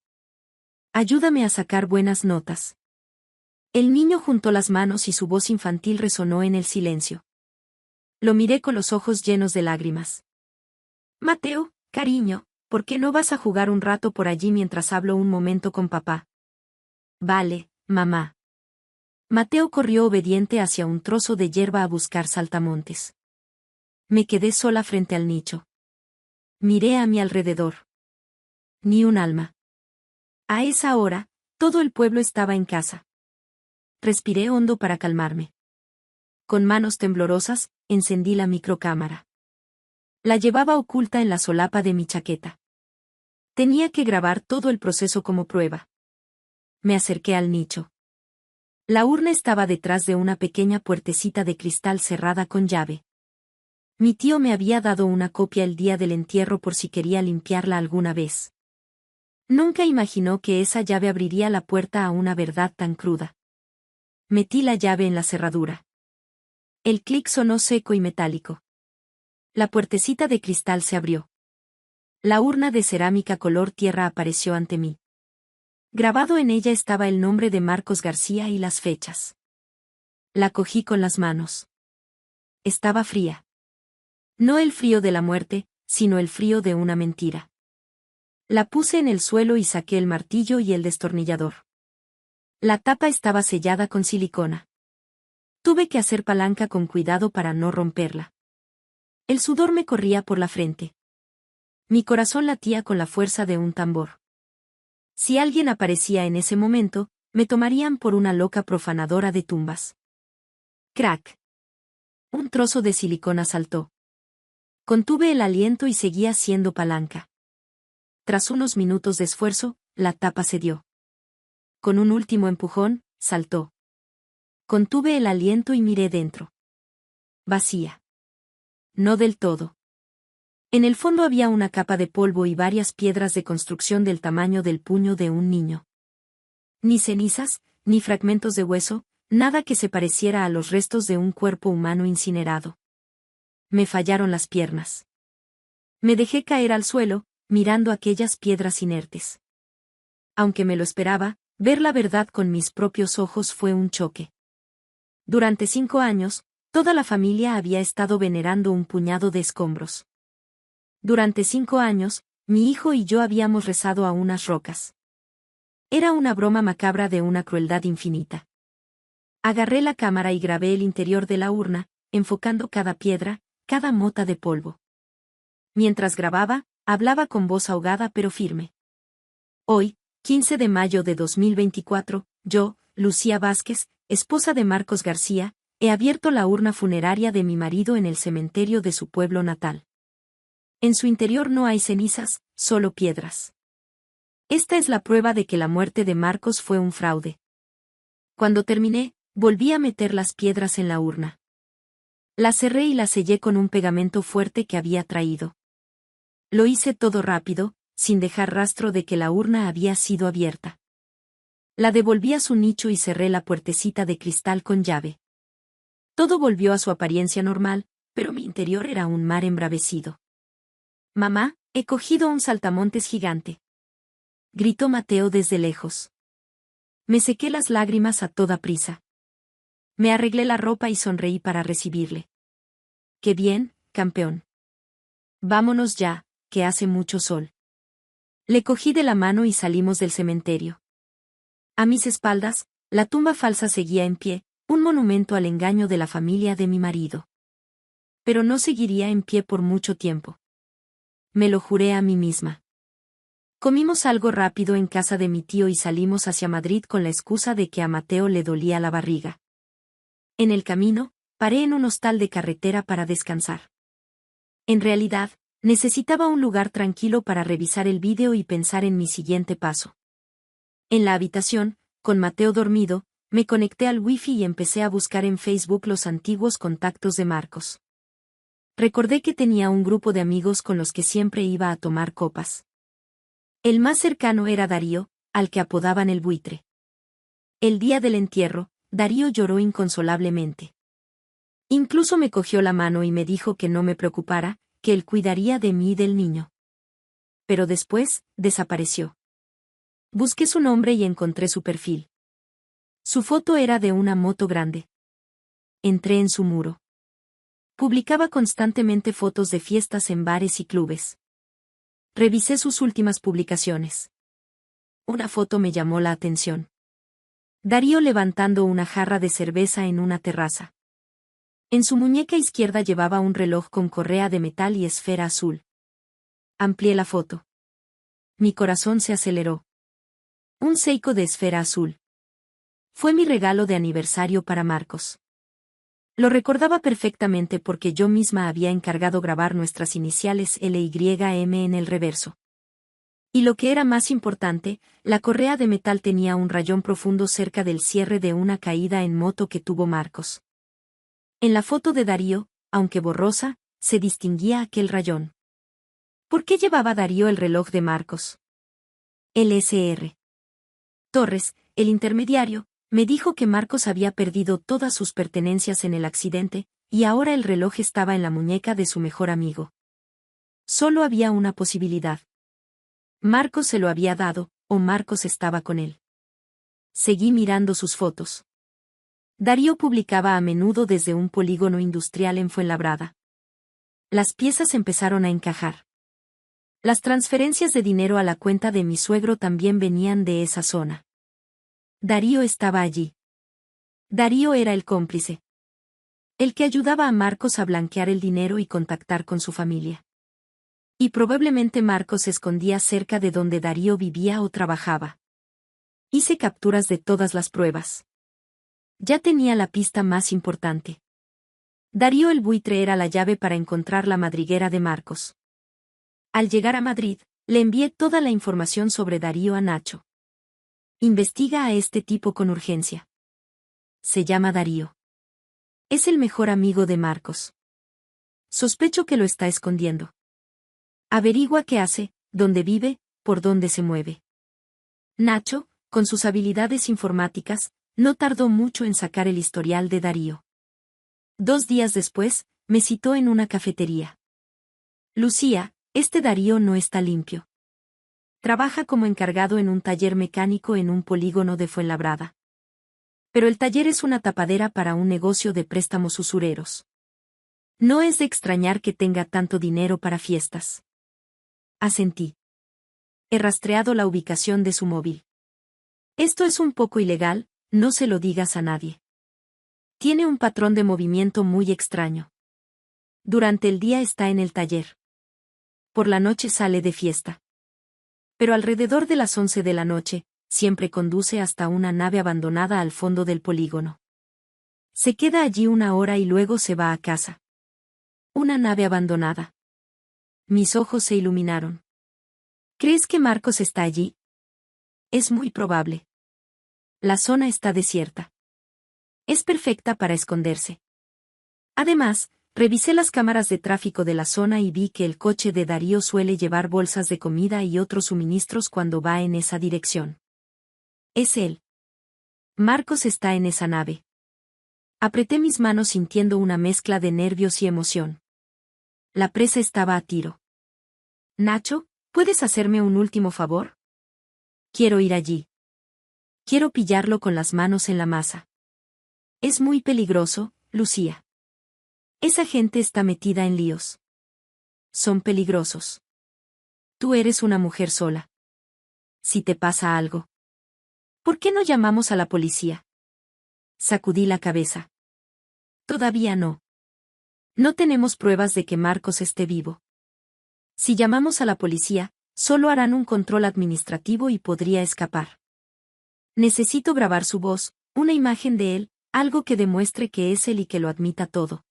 Ayúdame a sacar buenas notas. El niño juntó las manos y su voz infantil resonó en el silencio. Lo miré con los ojos llenos de lágrimas. Mateo, cariño, ¿por qué no vas a jugar un rato por allí mientras hablo un momento con papá? Vale, mamá. Mateo corrió obediente hacia un trozo de hierba a buscar saltamontes. Me quedé sola frente al nicho. Miré a mi alrededor. Ni un alma. A esa hora, todo el pueblo estaba en casa. Respiré hondo para calmarme. Con manos temblorosas, encendí la microcámara. La llevaba oculta en la solapa de mi chaqueta. Tenía que grabar todo el proceso como prueba. Me acerqué al nicho. La urna estaba detrás de una pequeña puertecita de cristal cerrada con llave. Mi tío me había dado una copia el día del entierro por si quería limpiarla alguna vez. Nunca imaginó que esa llave abriría la puerta a una verdad tan cruda. Metí la llave en la cerradura. El clic sonó seco y metálico. La puertecita de cristal se abrió. La urna de cerámica color tierra apareció ante mí. Grabado en ella estaba el nombre de Marcos García y las fechas. La cogí con las manos. Estaba fría. No el frío de la muerte, sino el frío de una mentira. La puse en el suelo y saqué el martillo y el destornillador. La tapa estaba sellada con silicona. Tuve que hacer palanca con cuidado para no romperla. El sudor me corría por la frente. Mi corazón latía con la fuerza de un tambor. Si alguien aparecía en ese momento, me tomarían por una loca profanadora de tumbas. Crack. Un trozo de silicona saltó. Contuve el aliento y seguí haciendo palanca. Tras unos minutos de esfuerzo, la tapa cedió. Con un último empujón, saltó. Contuve el aliento y miré dentro. Vacía. No del todo. En el fondo había una capa de polvo y varias piedras de construcción del tamaño del puño de un niño. Ni cenizas, ni fragmentos de hueso, nada que se pareciera a los restos de un cuerpo humano incinerado. Me fallaron las piernas. Me dejé caer al suelo, mirando aquellas piedras inertes. Aunque me lo esperaba, ver la verdad con mis propios ojos fue un choque. Durante 5 años, toda la familia había estado venerando un puñado de escombros. Durante 5 años, mi hijo y yo habíamos rezado a unas rocas. Era una broma macabra de una crueldad infinita. Agarré la cámara y grabé el interior de la urna, enfocando cada piedra, cada mota de polvo. Mientras grababa, hablaba con voz ahogada pero firme. Hoy, 15 de mayo de 2024, yo, Lucía Vázquez, esposa de Marcos García, he abierto la urna funeraria de mi marido en el cementerio de su pueblo natal. En su interior no hay cenizas, solo piedras. Esta es la prueba de que la muerte de Marcos fue un fraude. Cuando terminé, volví a meter las piedras en la urna. La cerré y la sellé con un pegamento fuerte que había traído. Lo hice todo rápido, sin dejar rastro de que la urna había sido abierta. La devolví a su nicho y cerré la puertecita de cristal con llave. Todo volvió a su apariencia normal, pero mi interior era un mar embravecido. «Mamá, he cogido un saltamontes gigante», gritó Mateo desde lejos. Me sequé las lágrimas a toda prisa. Me arreglé la ropa y sonreí para recibirle. «Qué bien, campeón. Vámonos ya, que hace mucho sol». Le cogí de la mano y salimos del cementerio. A mis espaldas, la tumba falsa seguía en pie, un monumento al engaño de la familia de mi marido. Pero no seguiría en pie por mucho tiempo. Me lo juré a mí misma. Comimos algo rápido en casa de mi tío y salimos hacia Madrid con la excusa de que a Mateo le dolía la barriga. En el camino, paré en un hostal de carretera para descansar. En realidad, necesitaba un lugar tranquilo para revisar el vídeo y pensar en mi siguiente paso. En la habitación, con Mateo dormido, me conecté al wifi y empecé a buscar en Facebook los antiguos contactos de Marcos. Recordé que tenía un grupo de amigos con los que siempre iba a tomar copas. El más cercano era Darío, al que apodaban el buitre. El día del entierro, Darío lloró inconsolablemente. Incluso me cogió la mano y me dijo que no me preocupara, que él cuidaría de mí y del niño. Pero después, desapareció. Busqué su nombre y encontré su perfil. Su foto era de una moto grande. Entré en su muro. Publicaba constantemente fotos de fiestas en bares y clubes. Revisé sus últimas publicaciones. Una foto me llamó la atención. Darío levantando una jarra de cerveza en una terraza. En su muñeca izquierda llevaba un reloj con correa de metal y esfera azul. Amplié la foto. Mi corazón se aceleró. Un Seiko de esfera azul. Fue mi regalo de aniversario para Marcos. Lo recordaba perfectamente porque yo misma había encargado grabar nuestras iniciales LYM en el reverso. Y lo que era más importante, la correa de metal tenía un rayón profundo cerca del cierre de una caída en moto que tuvo Marcos. En la foto de Darío, aunque borrosa, se distinguía aquel rayón. ¿Por qué llevaba Darío el reloj de Marcos? El Sr. Torres, el intermediario, me dijo que Marcos había perdido todas sus pertenencias en el accidente, y ahora el reloj estaba en la muñeca de su mejor amigo. Solo había una posibilidad. Marcos se lo había dado, o Marcos estaba con él. Seguí mirando sus fotos. Darío publicaba a menudo desde un polígono industrial en Fuenlabrada. Las piezas empezaron a encajar. Las transferencias de dinero a la cuenta de mi suegro también venían de esa zona. Darío estaba allí. Darío era el cómplice. El que ayudaba a Marcos a blanquear el dinero y contactar con su familia. Y probablemente Marcos se escondía cerca de donde Darío vivía o trabajaba. Hice capturas de todas las pruebas. Ya tenía la pista más importante. Darío el buitre era la llave para encontrar la madriguera de Marcos. Al llegar a Madrid, le envié toda la información sobre Darío a Nacho. Investiga a este tipo con urgencia. Se llama Darío. Es el mejor amigo de Marcos. Sospecho que lo está escondiendo. Averigua qué hace, dónde vive, por dónde se mueve. Nacho, con sus habilidades informáticas, no tardó mucho en sacar el historial de Darío. 2 días después, me citó en una cafetería. Lucía, este Darío no está limpio. Trabaja como encargado en un taller mecánico en un polígono de Fuenlabrada. Pero el taller es una tapadera para un negocio de préstamos usureros. No es de extrañar que tenga tanto dinero para fiestas. Asentí. He rastreado la ubicación de su móvil. Esto es un poco ilegal, no se lo digas a nadie. Tiene un patrón de movimiento muy extraño. Durante el día está en el taller. Por la noche sale de fiesta. Pero alrededor de las 11 de la noche, siempre conduce hasta una nave abandonada al fondo del polígono. Se queda allí 1 hora y luego se va a casa. Una nave abandonada. Mis ojos se iluminaron. ¿Crees que Marcos está allí? Es muy probable. La zona está desierta. Es perfecta para esconderse. Además, revisé las cámaras de tráfico de la zona y vi que el coche de Darío suele llevar bolsas de comida y otros suministros cuando va en esa dirección. Es él. Marcos está en esa nave. Apreté mis manos sintiendo una mezcla de nervios y emoción. La presa estaba a tiro. Nacho, ¿puedes hacerme un último favor? Quiero ir allí. Quiero pillarlo con las manos en la masa. Es muy peligroso, Lucía. Esa gente está metida en líos. Son peligrosos. Tú eres una mujer sola. Si te pasa algo. ¿Por qué no llamamos a la policía? Sacudí la cabeza. Todavía no. No tenemos pruebas de que Marcos esté vivo. Si llamamos a la policía, solo harán un control administrativo y podría escapar. Necesito grabar su voz, una imagen de él, algo que demuestre que es él y que lo admita todo.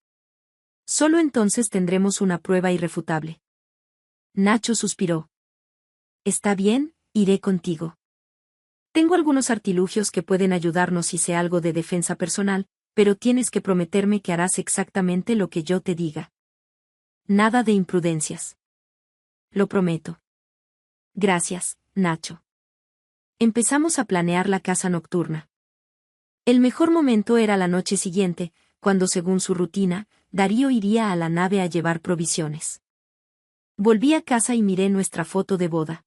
Solo entonces tendremos una prueba irrefutable. Nacho suspiró. Está bien, iré contigo. Tengo algunos artilugios que pueden ayudarnos si sé algo de defensa personal, pero tienes que prometerme que harás exactamente lo que yo te diga. Nada de imprudencias. Lo prometo. Gracias, Nacho. Empezamos a planear la caza nocturna. El mejor momento era la noche siguiente, cuando según su rutina, Darío iría a la nave a llevar provisiones. Volví a casa y miré nuestra foto de boda.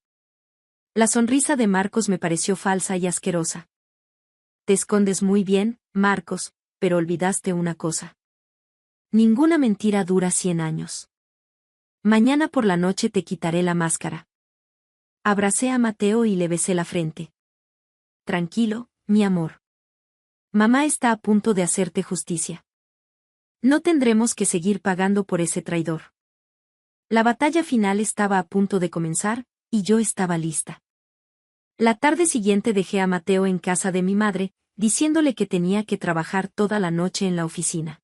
La sonrisa de Marcos me pareció falsa y asquerosa. Te escondes muy bien, Marcos, pero olvidaste una cosa. Ninguna mentira dura 100 años. Mañana por la noche te quitaré la máscara. Abracé a Mateo y le besé la frente. Tranquilo, mi amor. Mamá está a punto de hacerte justicia. No tendremos que seguir pagando por ese traidor. La batalla final estaba a punto de comenzar, y yo estaba lista. La tarde siguiente dejé a Mateo en casa de mi madre, diciéndole que tenía que trabajar toda la noche en la oficina.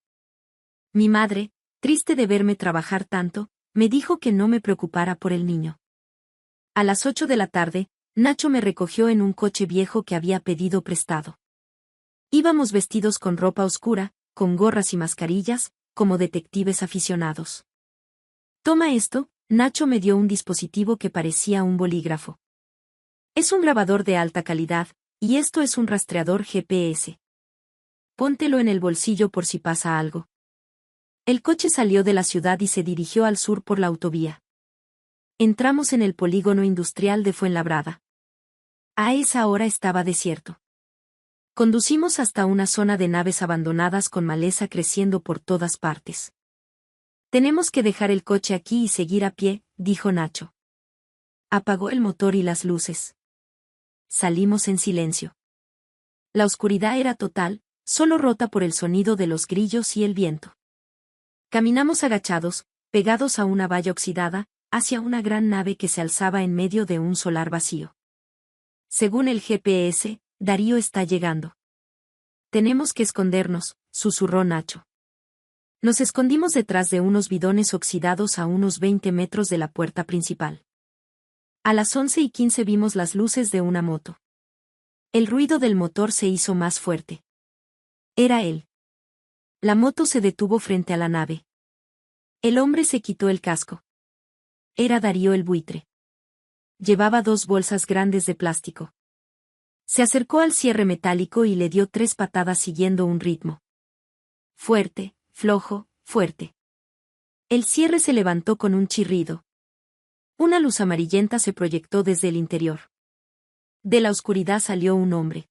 Mi madre, triste de verme trabajar tanto, me dijo que no me preocupara por el niño. A las 8 de la tarde, Nacho me recogió en un coche viejo que había pedido prestado. Íbamos vestidos con ropa oscura, con gorras y mascarillas, como detectives aficionados. Toma esto, Nacho me dio un dispositivo que parecía un bolígrafo. Es un grabador de alta calidad, y esto es un rastreador GPS. Póntelo en el bolsillo por si pasa algo. El coche salió de la ciudad y se dirigió al sur por la autovía. Entramos en el polígono industrial de Fuenlabrada. A esa hora estaba desierto. Conducimos hasta una zona de naves abandonadas con maleza creciendo por todas partes. Tenemos que dejar el coche aquí y seguir a pie, dijo Nacho. Apagó el motor y las luces. Salimos en silencio. La oscuridad era total, solo rota por el sonido de los grillos y el viento. Caminamos agachados, pegados a una valla oxidada, hacia una gran nave que se alzaba en medio de un solar vacío. Según el GPS, Darío está llegando. Tenemos que escondernos, susurró Nacho. Nos escondimos detrás de unos bidones oxidados a unos 20 metros de la puerta principal. A las 11:15 vimos las luces de una moto. El ruido del motor se hizo más fuerte. Era él. La moto se detuvo frente a la nave. El hombre se quitó el casco. Era Darío el buitre. Llevaba 2 bolsas grandes de plástico. Se acercó al cierre metálico y le dio 3 patadas siguiendo un ritmo. Fuerte, flojo, fuerte. El cierre se levantó con un chirrido. Una luz amarillenta se proyectó desde el interior. De la oscuridad salió un hombre.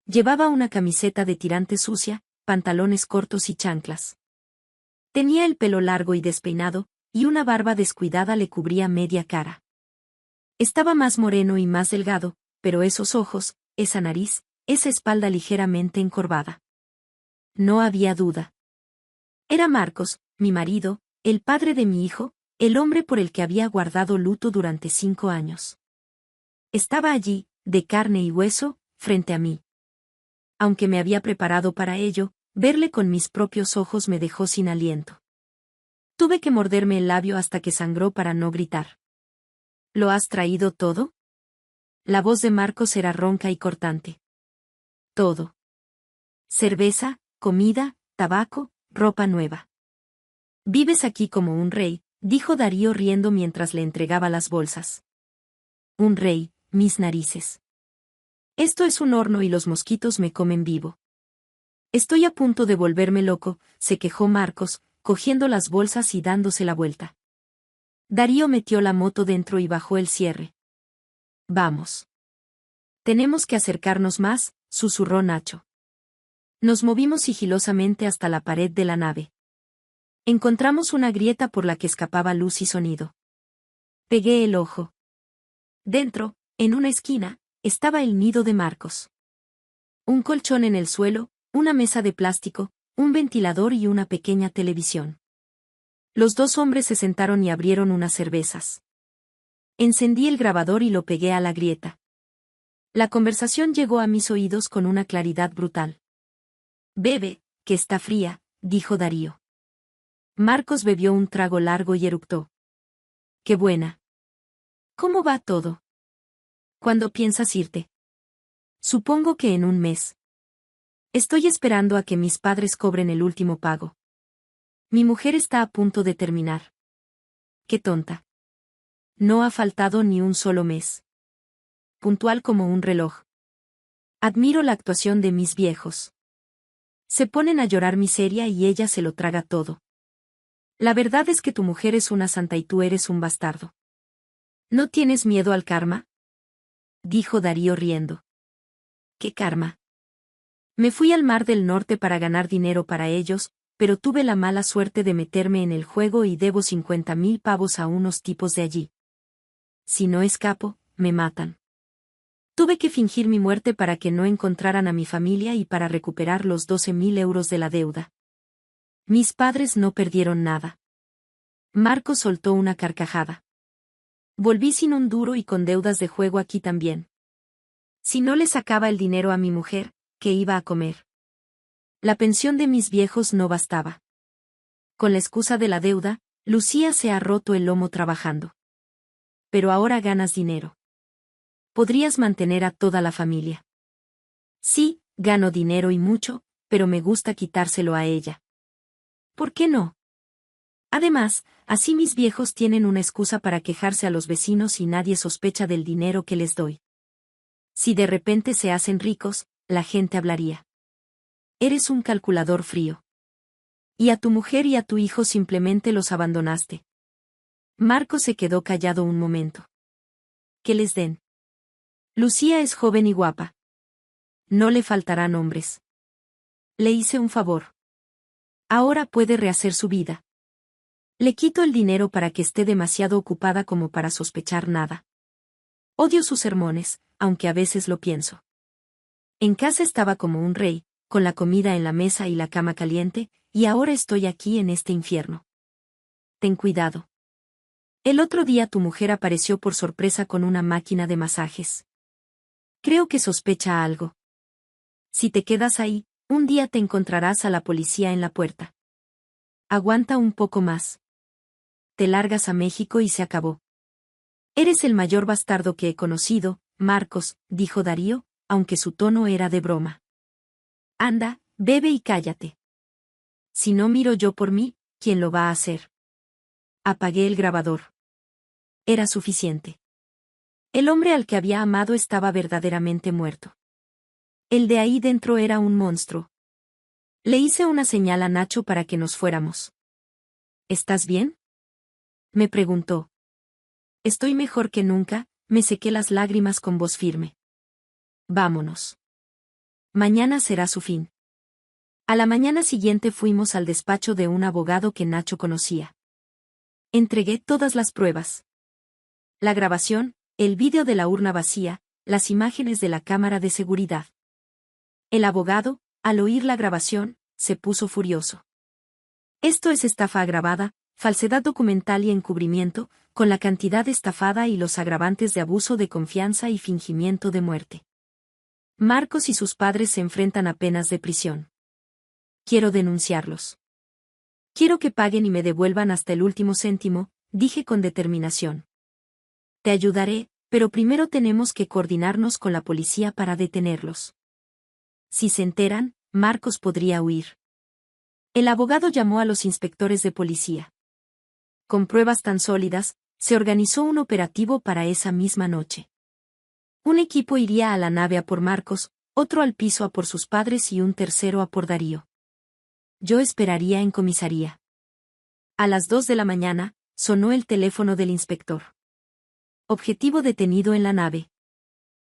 Llevaba una camiseta de tirante sucia, pantalones cortos y chanclas. Tenía el pelo largo y despeinado, y una barba descuidada le cubría media cara. Estaba más moreno y más delgado, pero esos ojos, esa nariz, esa espalda ligeramente encorvada. No había duda. Era Marcos, mi marido, el padre de mi hijo, el hombre por el que había guardado luto durante 5 años. Estaba allí, de carne y hueso, frente a mí. Aunque me había preparado para ello, verle con mis propios ojos me dejó sin aliento. Tuve que morderme el labio hasta que sangró para no gritar. ¿Lo has traído todo? La voz de Marcos era ronca y cortante. Todo. Cerveza, comida, tabaco, ropa nueva. Vives aquí como un rey, dijo Darío riendo mientras le entregaba las bolsas. Un rey, mis narices. Esto es un horno y los mosquitos me comen vivo. Estoy a punto de volverme loco, se quejó Marcos, cogiendo las bolsas y dándose la vuelta. Darío metió la moto dentro y bajó el cierre. Vamos. Tenemos que acercarnos más, susurró Nacho. Nos movimos sigilosamente hasta la pared de la nave. Encontramos una grieta por la que escapaba luz y sonido. Pegué el ojo. Dentro, en una esquina, estaba el nido de Marcos. Un colchón en el suelo, una mesa de plástico, un ventilador y una pequeña televisión. Los dos hombres se sentaron y abrieron unas cervezas. Encendí el grabador y lo pegué a la grieta. La conversación llegó a mis oídos con una claridad brutal. Bebe, que está fría, dijo Darío. Marcos bebió un trago largo y eructó. Qué buena. ¿Cómo va todo? ¿Cuándo piensas irte? Supongo que en un mes. Estoy esperando a que mis padres cobren el último pago. Mi mujer está a punto de terminar. Qué tonta. No ha faltado ni un solo mes. Puntual como un reloj. Admiro la actuación de mis viejos. Se ponen a llorar miseria y ella se lo traga todo. La verdad es que tu mujer es una santa y tú eres un bastardo. ¿No tienes miedo al karma? Dijo Darío riendo. ¿Qué karma? Me fui al Mar del Norte para ganar dinero para ellos, pero tuve la mala suerte de meterme en el juego y debo 50.000 pavos a unos tipos de allí. Si no escapo, me matan. Tuve que fingir mi muerte para que no encontraran a mi familia y para recuperar los 12.000 euros de la deuda. Mis padres no perdieron nada. Marco soltó una carcajada. Volví sin un duro y con deudas de juego aquí también. Si no le sacaba el dinero a mi mujer, ¿qué iba a comer? La pensión de mis viejos no bastaba. Con la excusa de la deuda, Lucía se ha roto el lomo trabajando. Pero ahora ganas dinero. Podrías mantener a toda la familia. Sí, gano dinero y mucho, pero me gusta quitárselo a ella. ¿Por qué no? Además, así mis viejos tienen una excusa para quejarse a los vecinos y nadie sospecha del dinero que les doy. Si de repente se hacen ricos, la gente hablaría. Eres un calculador frío. Y a tu mujer y a tu hijo simplemente los abandonaste. Marco se quedó callado un momento. ¿Qué les den? Lucía es joven y guapa. No le faltarán hombres. Le hice un favor. Ahora puede rehacer su vida. Le quito el dinero para que esté demasiado ocupada como para sospechar nada. Odio sus sermones, aunque a veces lo pienso. En casa estaba como un rey, con la comida en la mesa y la cama caliente, y ahora estoy aquí en este infierno. Ten cuidado. El otro día tu mujer apareció por sorpresa con una máquina de masajes. Creo que sospecha algo. Si te quedas ahí, un día te encontrarás a la policía en la puerta. Aguanta un poco más. Te largas a México y se acabó. Eres el mayor bastardo que he conocido, Marcos, dijo Darío, aunque su tono era de broma. Anda, bebe y cállate. Si no miro yo por mí, ¿quién lo va a hacer? Apagué el grabador. Era suficiente. El hombre al que había amado estaba verdaderamente muerto. El de ahí dentro era un monstruo. Le hice una señal a Nacho para que nos fuéramos. ¿Estás bien? Me preguntó. Estoy mejor que nunca, me sequé las lágrimas con voz firme. Vámonos. Mañana será su fin. A la mañana siguiente fuimos al despacho de un abogado que Nacho conocía. Entregué todas las pruebas. La grabación, el vídeo de la urna vacía, las imágenes de la cámara de seguridad. El abogado, al oír la grabación, se puso furioso. Esto es estafa agravada, falsedad documental y encubrimiento, con la cantidad estafada y los agravantes de abuso de confianza y fingimiento de muerte. Marcos y sus padres se enfrentan a penas de prisión. Quiero denunciarlos. Quiero que paguen y me devuelvan hasta el último céntimo, dije con determinación. Te ayudaré, pero primero tenemos que coordinarnos con la policía para detenerlos. Si se enteran, Marcos podría huir. El abogado llamó a los inspectores de policía. Con pruebas tan sólidas, se organizó un operativo para esa misma noche. Un equipo iría a la nave a por Marcos, otro al piso a por sus padres y un tercero a por Darío. Yo esperaría en comisaría. A las 2 de la mañana, sonó el teléfono del inspector. Objetivo detenido en la nave.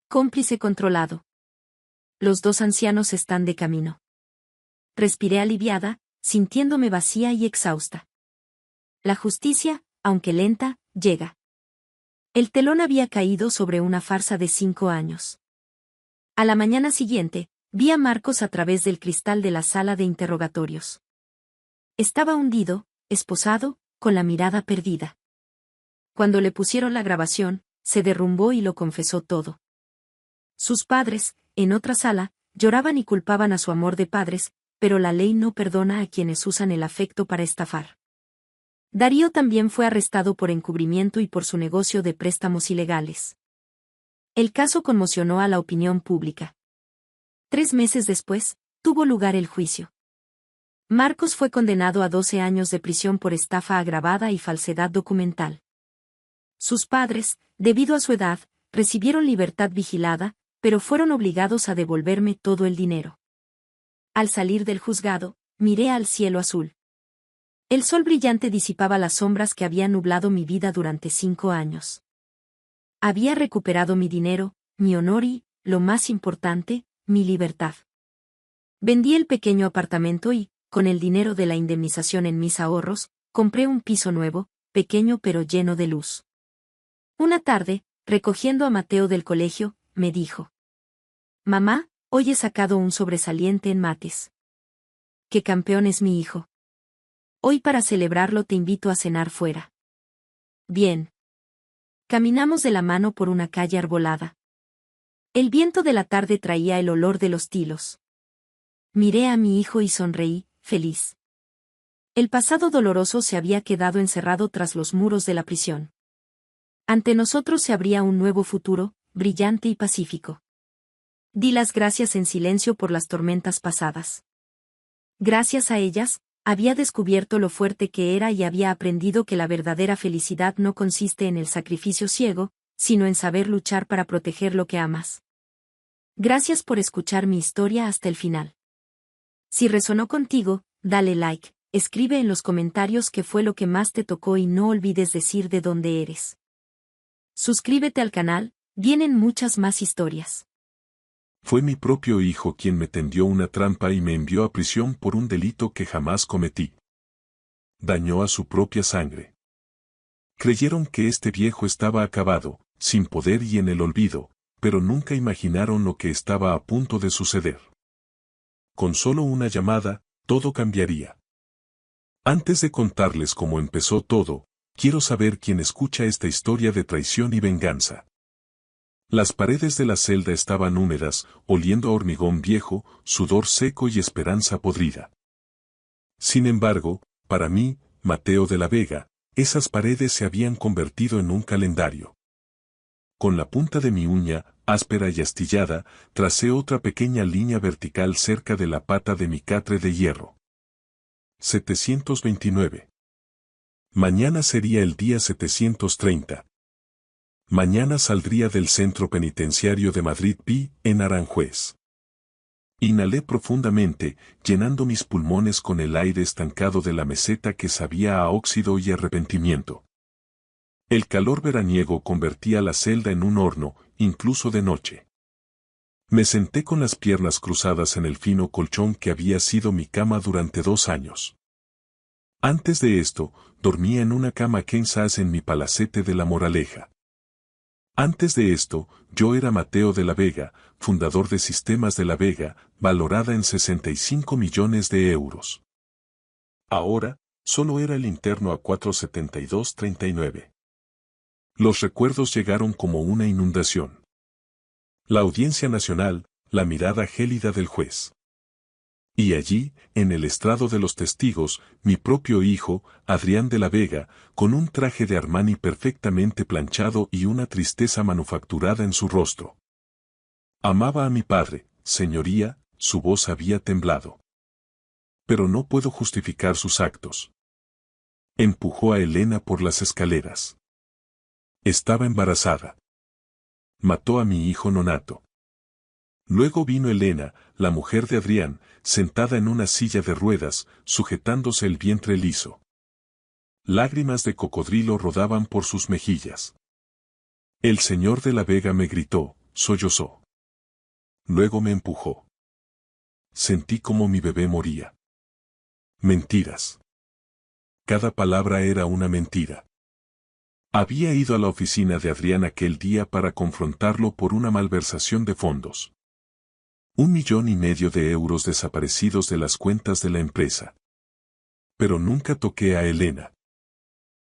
Cómplice controlado. Los dos ancianos están de camino. Respiré aliviada, sintiéndome vacía y exhausta. La justicia, aunque lenta, llega. El telón había caído sobre una farsa de 5 años. A la mañana siguiente, vi a Marcos a través del cristal de la sala de interrogatorios. Estaba hundido, esposado, con la mirada perdida. Cuando le pusieron la grabación, se derrumbó y lo confesó todo. Sus padres, en otra sala, lloraban y culpaban a su amor de padres, pero la ley no perdona a quienes usan el afecto para estafar. Darío también fue arrestado por encubrimiento y por su negocio de préstamos ilegales. El caso conmocionó a la opinión pública. 3 meses después, tuvo lugar el juicio. Marcos fue condenado a 12 años de prisión por estafa agravada y falsedad documental. Sus padres, debido a su edad, recibieron libertad vigilada, pero fueron obligados a devolverme todo el dinero. Al salir del juzgado, miré al cielo azul. El sol brillante disipaba las sombras que habían nublado mi vida durante 5 años. Había recuperado mi dinero, mi honor y, lo más importante, mi libertad. Vendí el pequeño apartamento y, con el dinero de la indemnización en mis ahorros, compré un piso nuevo, pequeño pero lleno de luz. Una tarde, recogiendo a Mateo del colegio, me dijo: «Mamá, hoy he sacado un sobresaliente en mates». «¡Qué campeón es mi hijo! Hoy para celebrarlo te invito a cenar fuera». «Bien». Caminamos de la mano por una calle arbolada. El viento de la tarde traía el olor de los tilos. Miré a mi hijo y sonreí, feliz. El pasado doloroso se había quedado encerrado tras los muros de la prisión. Ante nosotros se abría un nuevo futuro, brillante y pacífico. Di las gracias en silencio por las tormentas pasadas. Gracias a ellas, había descubierto lo fuerte que era y había aprendido que la verdadera felicidad no consiste en el sacrificio ciego, sino en saber luchar para proteger lo que amas. Gracias por escuchar mi historia hasta el final. Si resonó contigo, dale like, escribe en los comentarios qué fue lo que más te tocó y no olvides decir de dónde eres. Suscríbete al canal, vienen muchas más historias. Fue mi propio hijo quien me tendió una trampa y me envió a prisión por un delito que jamás cometí. Dañó a su propia sangre. Creyeron que este viejo estaba acabado, sin poder y en el olvido, pero nunca imaginaron lo que estaba a punto de suceder. Con solo una llamada, todo cambiaría. Antes de contarles cómo empezó todo, quiero saber quién escucha esta historia de traición y venganza. Las paredes de la celda estaban húmedas, oliendo a hormigón viejo, sudor seco y esperanza podrida. Sin embargo, para mí, Mateo de la Vega, esas paredes se habían convertido en un calendario. Con la punta de mi uña, áspera y astillada, tracé otra pequeña línea vertical cerca de la pata de mi catre de hierro. 729. Mañana sería el día 730. Mañana saldría del centro penitenciario de Madrid Pi, en Aranjuez. Inhalé profundamente, llenando mis pulmones con el aire estancado de la meseta que sabía a óxido y arrepentimiento. El calor veraniego convertía la celda en un horno, incluso de noche. Me senté con las piernas cruzadas en el fino colchón que había sido mi cama durante 2 años. Antes de esto, dormía en una cama king size en mi palacete de La Moraleja. Antes de esto, yo era Mateo de la Vega, fundador de Sistemas de la Vega, valorada en 65 millones de euros. Ahora, solo era el interno a 472.39. Los recuerdos llegaron como una inundación. La Audiencia Nacional, la mirada gélida del juez. Y allí, en el estrado de los testigos, mi propio hijo, Adrián de la Vega, con un traje de Armani perfectamente planchado y una tristeza manufacturada en su rostro. Amaba a mi padre, señoría, su voz había temblado. Pero no puedo justificar sus actos. Empujó a Elena por las escaleras. Estaba embarazada. Mató a mi hijo nonato. Luego vino Elena, la mujer de Adrián, sentada en una silla de ruedas, sujetándose el vientre liso. Lágrimas de cocodrilo rodaban por sus mejillas. El señor de la Vega me gritó, sollozó. Luego me empujó. Sentí como mi bebé moría. Mentiras. Cada palabra era una mentira. Había ido a la oficina de Adrián aquel día para confrontarlo por una malversación de fondos. 1,5 millones de euros desaparecidos de las cuentas de la empresa. Pero nunca toqué a Elena.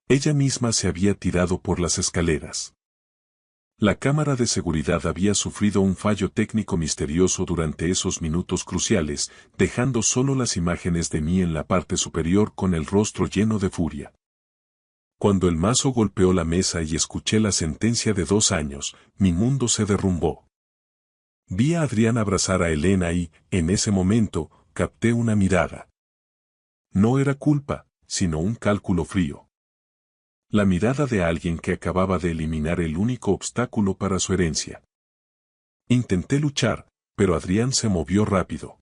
Ella misma se había tirado por las escaleras. La cámara de seguridad había sufrido un fallo técnico misterioso durante esos minutos cruciales, dejando solo las imágenes de mí en la parte superior con el rostro lleno de furia. Cuando el mazo golpeó la mesa y escuché la sentencia de 2 años, mi mundo se derrumbó. Vi a Adrián abrazar a Elena y, en ese momento, capté una mirada. No era culpa, sino un cálculo frío. La mirada de alguien que acababa de eliminar el único obstáculo para su herencia. Intenté luchar, pero Adrián se movió rápido.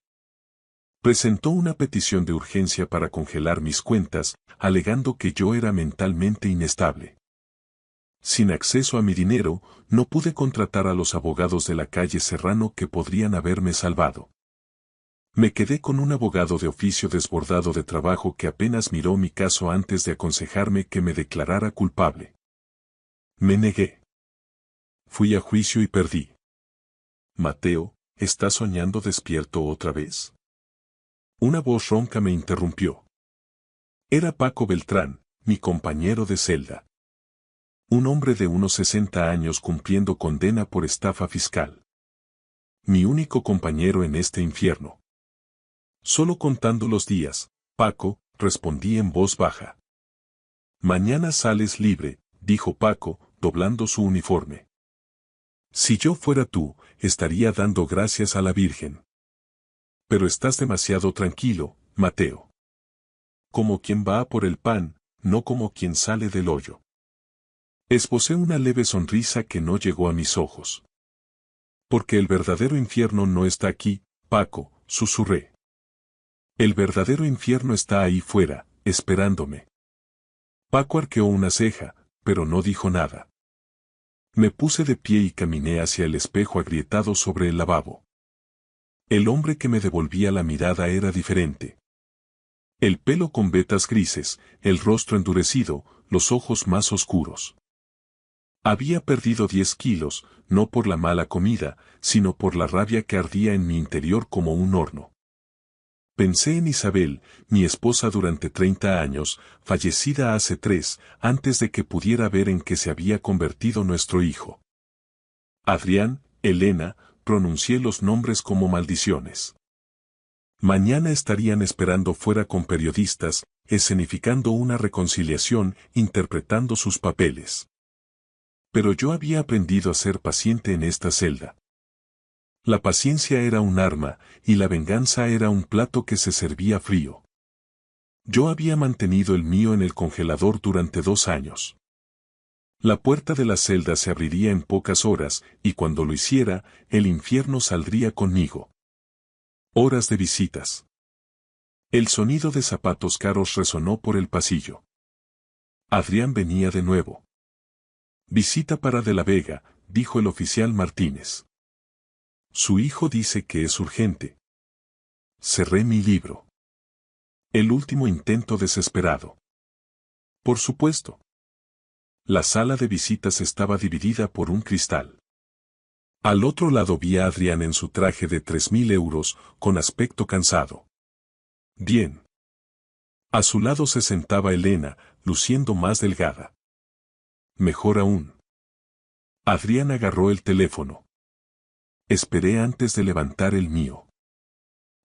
Presentó una petición de urgencia para congelar mis cuentas, alegando que yo era mentalmente inestable. Sin acceso a mi dinero, no pude contratar a los abogados de la calle Serrano que podrían haberme salvado. Me quedé con un abogado de oficio desbordado de trabajo que apenas miró mi caso antes de aconsejarme que me declarara culpable. Me negué. Fui a juicio y perdí. Mateo, ¿estás soñando despierto otra vez? Una voz ronca me interrumpió. Era Paco Beltrán, mi compañero de celda. Un hombre de unos 60 años cumpliendo condena por estafa fiscal. Mi único compañero en este infierno. Solo contando los días, Paco, respondí en voz baja. Mañana sales libre, dijo Paco, doblando su uniforme. Si yo fuera tú, estaría dando gracias a la Virgen. Pero estás demasiado tranquilo, Mateo. Como quien va a por el pan, no como quien sale del hoyo. Esbocé una leve sonrisa que no llegó a mis ojos. Porque el verdadero infierno no está aquí, Paco, susurré. El verdadero infierno está ahí fuera, esperándome. Paco arqueó una ceja, pero no dijo nada. Me puse de pie y caminé hacia el espejo agrietado sobre el lavabo. El hombre que me devolvía la mirada era diferente. El pelo con vetas grises, el rostro endurecido, los ojos más oscuros. Había perdido 10 kilos, no por la mala comida, sino por la rabia que ardía en mi interior como un horno. Pensé en Isabel, mi esposa durante 30 años, fallecida hace 3, antes de que pudiera ver en qué se había convertido nuestro hijo. Adrián, Elena, pronuncié los nombres como maldiciones. Mañana estarían esperando fuera con periodistas, escenificando una reconciliación, interpretando sus papeles. Pero yo había aprendido a ser paciente en esta celda. La paciencia era un arma, y la venganza era un plato que se servía frío. Yo había mantenido el mío en el congelador durante 2 años. La puerta de la celda se abriría en pocas horas, y cuando lo hiciera, el infierno saldría conmigo. Horas de visitas. El sonido de zapatos caros resonó por el pasillo. Adrián venía de nuevo. Visita para De la Vega, dijo el oficial Martínez. Su hijo dice que es urgente. Cerré mi libro. El último intento desesperado. Por supuesto. La sala de visitas estaba dividida por un cristal. Al otro lado vi a Adrián en su traje de 3.000 euros, con aspecto cansado. Bien. A su lado se sentaba Elena, luciendo más delgada. Mejor aún. Adrián agarró el teléfono. Esperé antes de levantar el mío.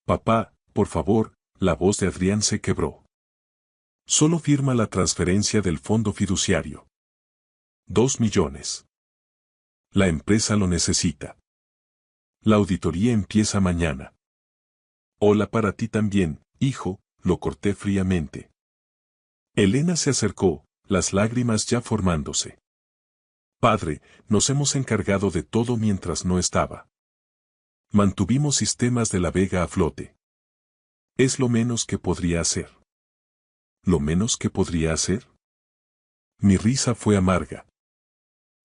Papá, por favor, la voz de Adrián se quebró. Solo firma la transferencia del fondo fiduciario. 2 millones. La empresa lo necesita. La auditoría empieza mañana. Hola para ti también, hijo, lo corté fríamente. Elena se acercó, las lágrimas ya formándose. Padre, nos hemos encargado de todo mientras no estaba. Mantuvimos Sistemas de la Vega a flote. Es lo menos que podría hacer. ¿Lo menos que podría hacer? Mi risa fue amarga.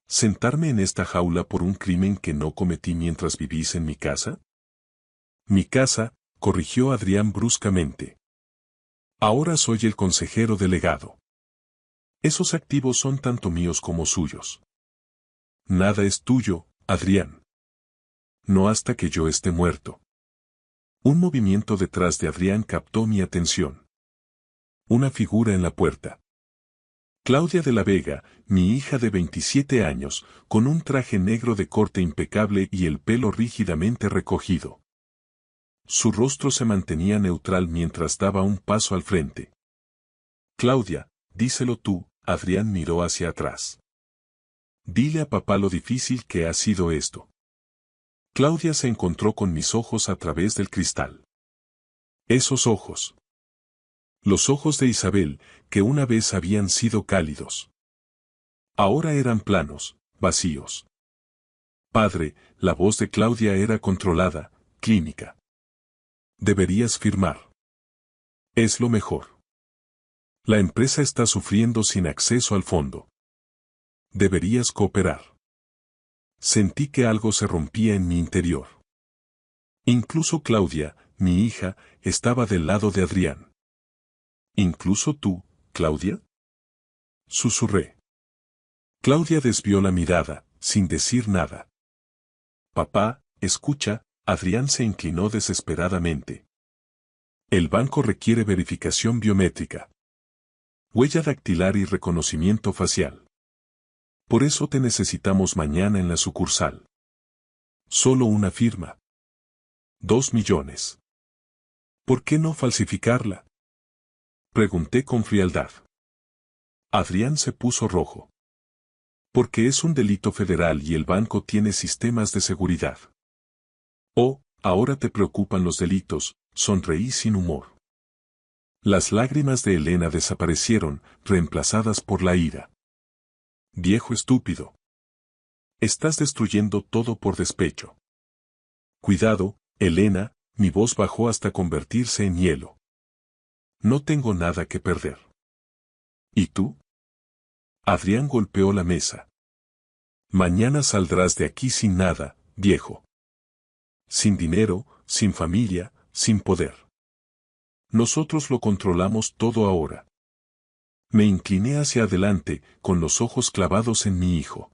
¿Sentarme en esta jaula por un crimen que no cometí mientras vivís en mi casa? Mi casa, corrigió Adrián bruscamente. Ahora soy el consejero delegado. Esos activos son tanto míos como suyos. Nada es tuyo, Adrián. No hasta que yo esté muerto. Un movimiento detrás de Adrián captó mi atención. Una figura en la puerta. Claudia de la Vega, mi hija de 27 años, con un traje negro de corte impecable y el pelo rígidamente recogido. Su rostro se mantenía neutral mientras daba un paso al frente. Claudia, díselo tú, Adrián miró hacia atrás. Dile a papá lo difícil que ha sido esto. Claudia se encontró con mis ojos a través del cristal. Esos ojos. Los ojos de Isabel, que una vez habían sido cálidos. Ahora eran planos, vacíos. Padre, la voz de Claudia era controlada, clínica. Deberías firmar. Es lo mejor. La empresa está sufriendo sin acceso al fondo. Deberías cooperar. Sentí que algo se rompía en mi interior. Incluso Claudia, mi hija, estaba del lado de Adrián. ¿Incluso tú, Claudia? Susurré. Claudia desvió la mirada, sin decir nada. Papá, escucha, Adrián se inclinó desesperadamente. El banco requiere verificación biométrica. Huella dactilar y reconocimiento facial. Por eso te necesitamos mañana en la sucursal. Solo una firma. 2 millones. ¿Por qué no falsificarla? Pregunté con frialdad. Adrián se puso rojo. Porque es un delito federal y el banco tiene sistemas de seguridad. Oh, ahora te preocupan los delitos, sonreí sin humor. Las lágrimas de Elena desaparecieron, reemplazadas por la ira. Viejo estúpido. Estás destruyendo todo por despecho. Cuidado, Elena, mi voz bajó hasta convertirse en hielo. No tengo nada que perder. ¿Y tú? Adrián golpeó la mesa. Mañana saldrás de aquí sin nada, viejo. Sin dinero, sin familia, sin poder. Nosotros lo controlamos todo ahora. Me incliné hacia adelante, con los ojos clavados en mi hijo.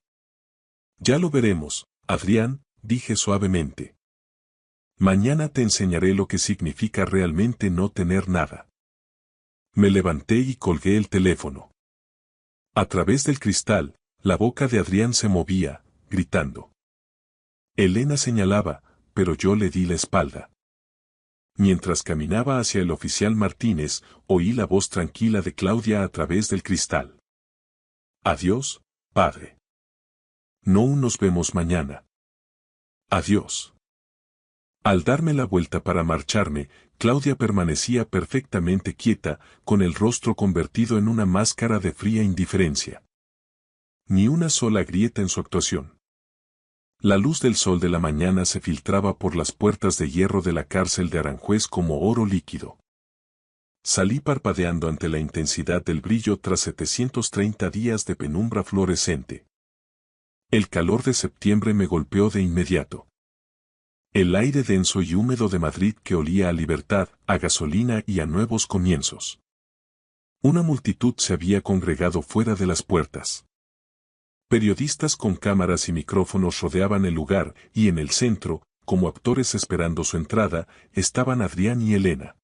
Ya lo veremos, Adrián, dije suavemente. Mañana te enseñaré lo que significa realmente no tener nada. Me levanté y colgué el teléfono. A través del cristal, la boca de Adrián se movía, gritando. Elena señalaba, pero yo le di la espalda. Mientras caminaba hacia el oficial Martínez, oí la voz tranquila de Claudia a través del cristal. Adiós, padre. No nos vemos mañana. Adiós. Al darme la vuelta para marcharme, Claudia permanecía perfectamente quieta, con el rostro convertido en una máscara de fría indiferencia. Ni una sola grieta en su actuación. La luz del sol de la mañana se filtraba por las puertas de hierro de la cárcel de Aranjuez como oro líquido. Salí parpadeando ante la intensidad del brillo tras 730 días de penumbra fluorescente. El calor de septiembre me golpeó de inmediato. El aire denso y húmedo de Madrid que olía a libertad, a gasolina y a nuevos comienzos. Una multitud se había congregado fuera de las puertas. Periodistas con cámaras y micrófonos rodeaban el lugar, y en el centro, como actores esperando su entrada, estaban Adrián y Elena.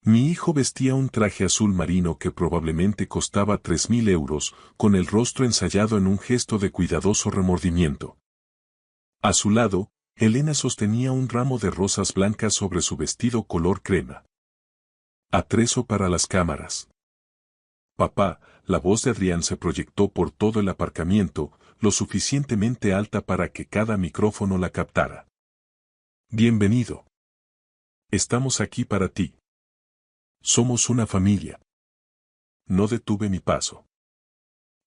Mi hijo vestía un traje azul marino que probablemente costaba 3.000 euros, con el rostro ensayado en un gesto de cuidadoso remordimiento. A su lado, Elena sostenía un ramo de rosas blancas sobre su vestido color crema. Atrezo para las cámaras. Papá, la voz de Adrián se proyectó por todo el aparcamiento, lo suficientemente alta para que cada micrófono la captara. Bienvenido. Estamos aquí para ti. Somos una familia. No detuve mi paso.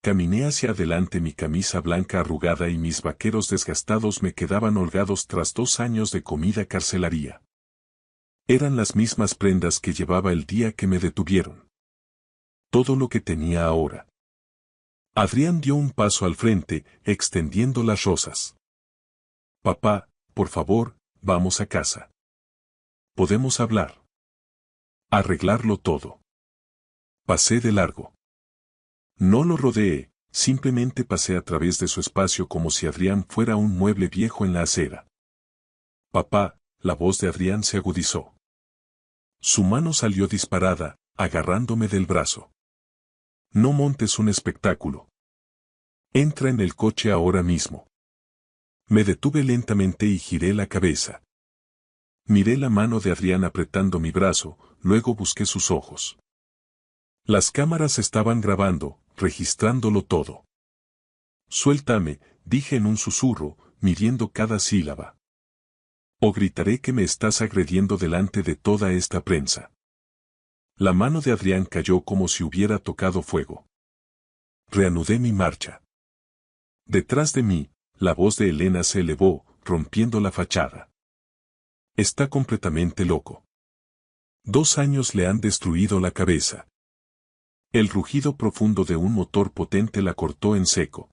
Caminé hacia adelante, mi camisa blanca arrugada y mis vaqueros desgastados me quedaban holgados tras 2 años de comida carcelaria. Eran las mismas prendas que llevaba el día que me detuvieron. Todo lo que tenía ahora. Adrián dio un paso al frente, extendiendo las rosas. Papá, por favor, vamos a casa. Podemos hablar. Arreglarlo todo. Pasé de largo. No lo rodeé, simplemente pasé a través de su espacio como si Adrián fuera un mueble viejo en la acera. Papá, la voz de Adrián se agudizó. Su mano salió disparada, agarrándome del brazo. No montes un espectáculo. Entra en el coche ahora mismo. Me detuve lentamente y giré la cabeza. Miré la mano de Adrián apretando mi brazo, luego busqué sus ojos. Las cámaras estaban grabando, registrándolo todo. Suéltame, dije en un susurro, midiendo cada sílaba. O gritaré que me estás agrediendo delante de toda esta prensa. La mano de Adrián cayó como si hubiera tocado fuego. Reanudé mi marcha. Detrás de mí, la voz de Elena se elevó, rompiendo la fachada. Está completamente loco. 2 años le han destruido la cabeza. El rugido profundo de un motor potente la cortó en seco.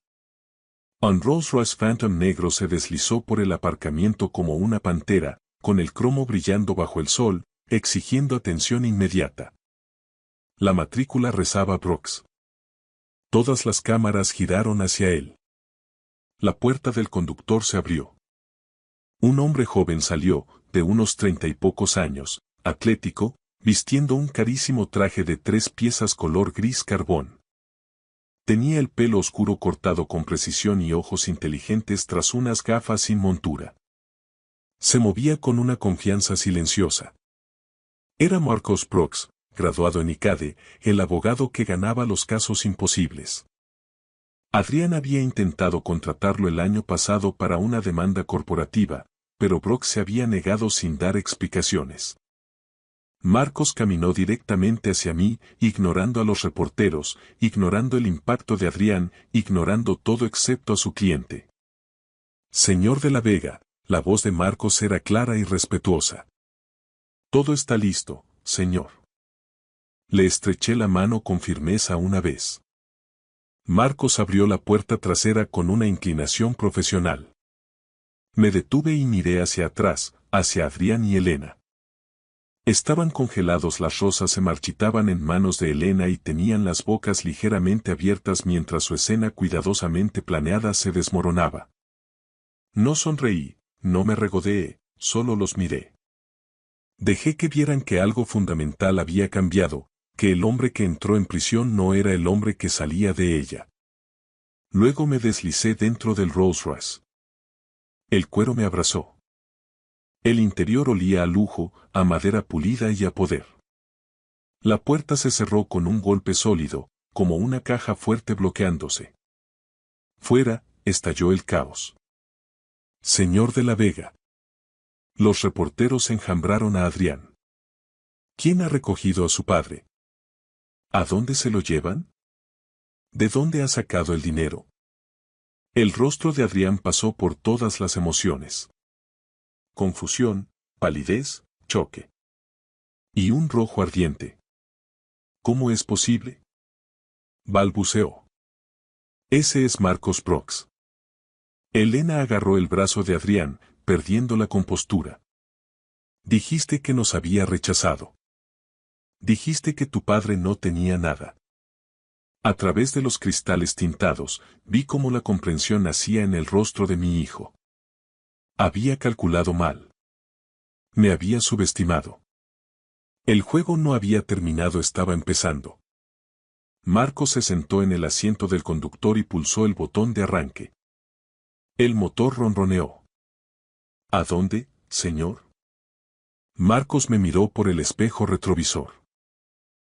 Un Rolls-Royce Phantom negro se deslizó por el aparcamiento como una pantera, con el cromo brillando bajo el sol, exigiendo atención inmediata. La matrícula rezaba Brooks. Todas las cámaras giraron hacia él. La puerta del conductor se abrió. Un hombre joven salió, de unos 30 y pocos años, atlético, vistiendo un carísimo traje de 3 piezas color gris carbón. Tenía el pelo oscuro cortado con precisión y ojos inteligentes tras unas gafas sin montura. Se movía con una confianza silenciosa. Era Marcos Brooks, graduado en ICADE, el abogado que ganaba los casos imposibles. Adrián había intentado contratarlo el año pasado para una demanda corporativa, pero Brooks se había negado sin dar explicaciones. Marcos caminó directamente hacia mí, ignorando a los reporteros, ignorando el impacto de Adrián, ignorando todo excepto a su cliente. Señor de la Vega, la voz de Marcos era clara y respetuosa. Todo está listo, señor. Le estreché la mano con firmeza una vez. Marcos abrió la puerta trasera con una inclinación profesional. Me detuve y miré hacia atrás, hacia Adrián y Elena. Estaban congelados, las rosas se marchitaban en manos de Elena y tenían las bocas ligeramente abiertas mientras su escena cuidadosamente planeada se desmoronaba. No sonreí, no me regodeé, solo los miré. Dejé que vieran que algo fundamental había cambiado, que el hombre que entró en prisión no era el hombre que salía de ella. Luego me deslicé dentro del Rolls Royce. El cuero me abrazó. El interior olía a lujo, a madera pulida y a poder. La puerta se cerró con un golpe sólido, como una caja fuerte bloqueándose. Fuera, estalló el caos. Señor de la Vega. Los reporteros enjambraron a Adrián. ¿Quién ha recogido a su padre? ¿A dónde se lo llevan? ¿De dónde ha sacado el dinero? El rostro de Adrián pasó por todas las emociones. Confusión, palidez, choque. Y un rojo ardiente. ¿Cómo es posible? Balbuceó. Ese es Marcos Brooks. Elena agarró el brazo de Adrián, perdiendo la compostura. Dijiste que nos había rechazado. Dijiste que tu padre no tenía nada. A través de los cristales tintados, vi cómo la comprensión nacía en el rostro de mi hijo. Había calculado mal. Me había subestimado. El juego no había terminado, estaba empezando. Marcos se sentó en el asiento del conductor y pulsó el botón de arranque. El motor ronroneó. ¿A dónde, señor? Marcos me miró por el espejo retrovisor.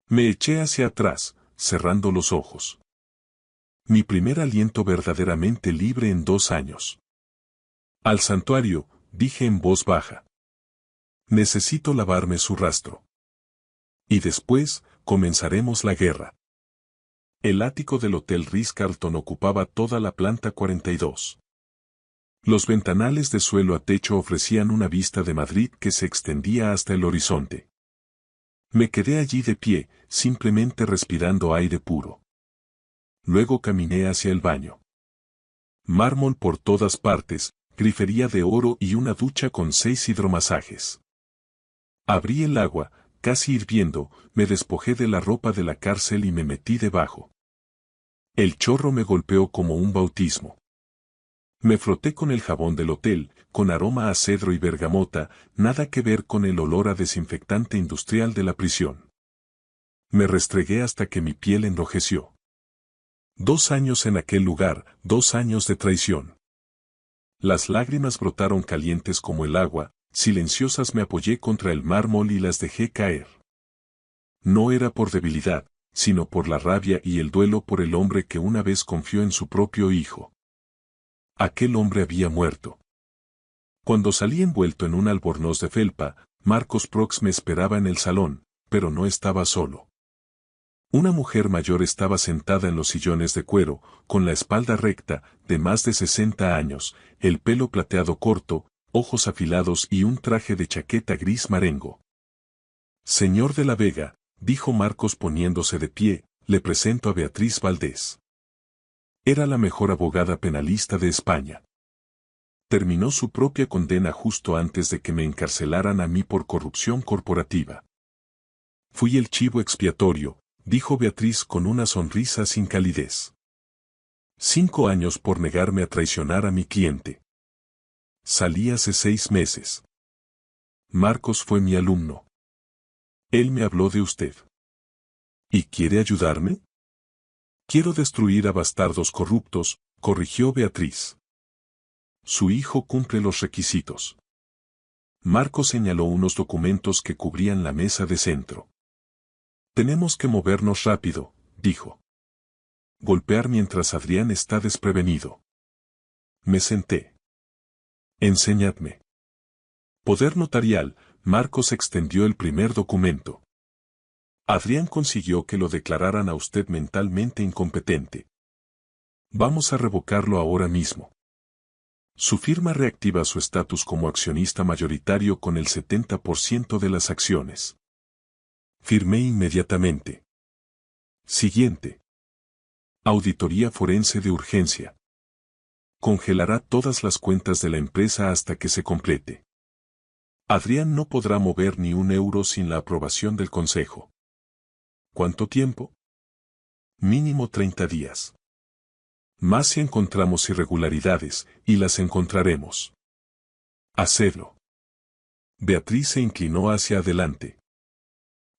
Me eché hacia atrás, cerrando los ojos. Mi primer aliento verdaderamente libre en 2 años. Al santuario, dije en voz baja. Necesito lavarme su rastro. Y después, comenzaremos la guerra. El ático del Hotel Ritz-Carlton ocupaba toda la planta 42. Los ventanales de suelo a techo ofrecían una vista de Madrid que se extendía hasta el horizonte. Me quedé allí de pie, simplemente respirando aire puro. Luego caminé hacia el baño. Mármol por todas partes, grifería de oro y una ducha con 6 hidromasajes. Abrí el agua, casi hirviendo, me despojé de la ropa de la cárcel y me metí debajo. El chorro me golpeó como un bautismo. Me froté con el jabón del hotel, con aroma a cedro y bergamota, nada que ver con el olor a desinfectante industrial de la prisión. Me restregué hasta que mi piel enrojeció. 2 años en aquel lugar, 2 años de traición. Las lágrimas brotaron calientes como el agua, silenciosas me apoyé contra el mármol y las dejé caer. No era por debilidad, sino por la rabia y el duelo por el hombre que una vez confió en su propio hijo. Aquel hombre había muerto. Cuando salí envuelto en un albornoz de felpa, Marcos Prox me esperaba en el salón, pero no estaba solo. Una mujer mayor estaba sentada en los sillones de cuero, con la espalda recta, de más de 60 años, el pelo plateado corto, ojos afilados y un traje de chaqueta gris marengo. Señor de la Vega, dijo Marcos poniéndose de pie, le presento a Beatriz Valdés. Era la mejor abogada penalista de España. Terminó su propia condena justo antes de que me encarcelaran a mí por corrupción corporativa. Fui el chivo expiatorio, dijo Beatriz con una sonrisa sin calidez. 5 años por negarme a traicionar a mi cliente. Salí hace 6 meses. Marcos fue mi alumno. Él me habló de usted. ¿Y quiere ayudarme? Quiero destruir a bastardos corruptos, corrigió Beatriz. Su hijo cumple los requisitos. Marcos señaló unos documentos que cubrían la mesa de centro. Tenemos que movernos rápido, dijo. Golpear mientras Adrián está desprevenido. Me senté. Enséñadme. Poder notarial, Marcos extendió el primer documento. Adrián consiguió que lo declararan a usted mentalmente incompetente. Vamos a revocarlo ahora mismo. Su firma reactiva su estatus como accionista mayoritario con el 70% de las acciones. Firmé inmediatamente. Siguiente. Auditoría forense de urgencia. Congelará todas las cuentas de la empresa hasta que se complete. Adrián no podrá mover ni un euro sin la aprobación del Consejo. ¿Cuánto tiempo? Mínimo 30 días. Más si encontramos irregularidades, y las encontraremos. Hacedlo. Beatriz se inclinó hacia adelante.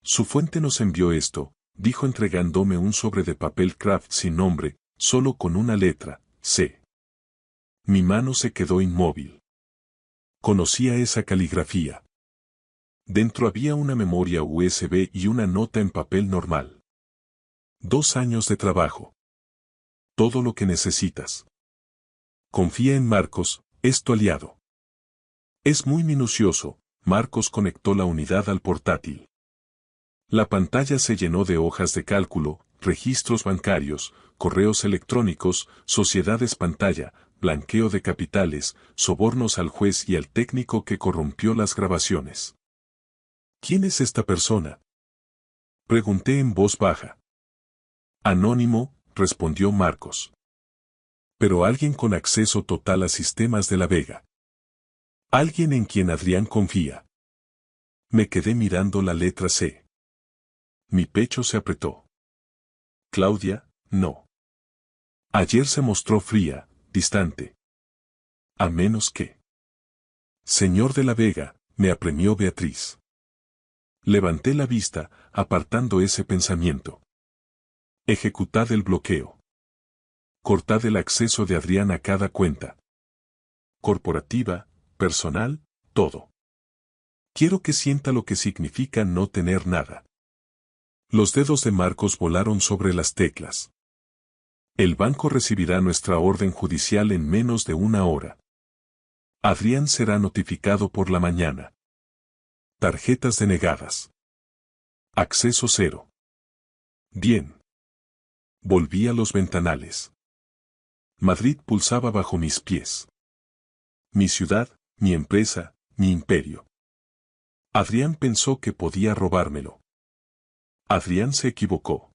Su fuente nos envió esto, dijo entregándome un sobre de papel craft sin nombre, solo con una letra, C. Mi mano se quedó inmóvil. Conocía esa caligrafía. Dentro había una memoria USB y una nota en papel normal. 2 años de trabajo. Todo lo que necesitas. Confía en Marcos, es tu aliado. Es muy minucioso. Marcos conectó la unidad al portátil. La pantalla se llenó de hojas de cálculo, registros bancarios, correos electrónicos, sociedades pantalla, blanqueo de capitales, sobornos al juez y al técnico que corrompió las grabaciones. ¿Quién es esta persona? Pregunté en voz baja. Anónimo, respondió Marcos. Pero alguien con acceso total a sistemas de la Vega. Alguien en quien Adrián confía. Me quedé mirando la letra C. Mi pecho se apretó. Claudia, no. Ayer se mostró fría, distante. A menos que... Señor de la Vega, me apremió Beatriz. Levanté la vista, apartando ese pensamiento. Ejecutad el bloqueo. Cortad el acceso de Adrián a cada cuenta. Corporativa, personal, todo. Quiero que sienta lo que significa no tener nada. Los dedos de Marcos volaron sobre las teclas. El banco recibirá nuestra orden judicial en menos de 1 hora. Adrián será notificado por la mañana. Tarjetas denegadas. Acceso 0. Bien. Volví a los ventanales. Madrid pulsaba bajo mis pies. Mi ciudad, mi empresa, mi imperio. Adrián pensó que podía robármelo. Adrián se equivocó.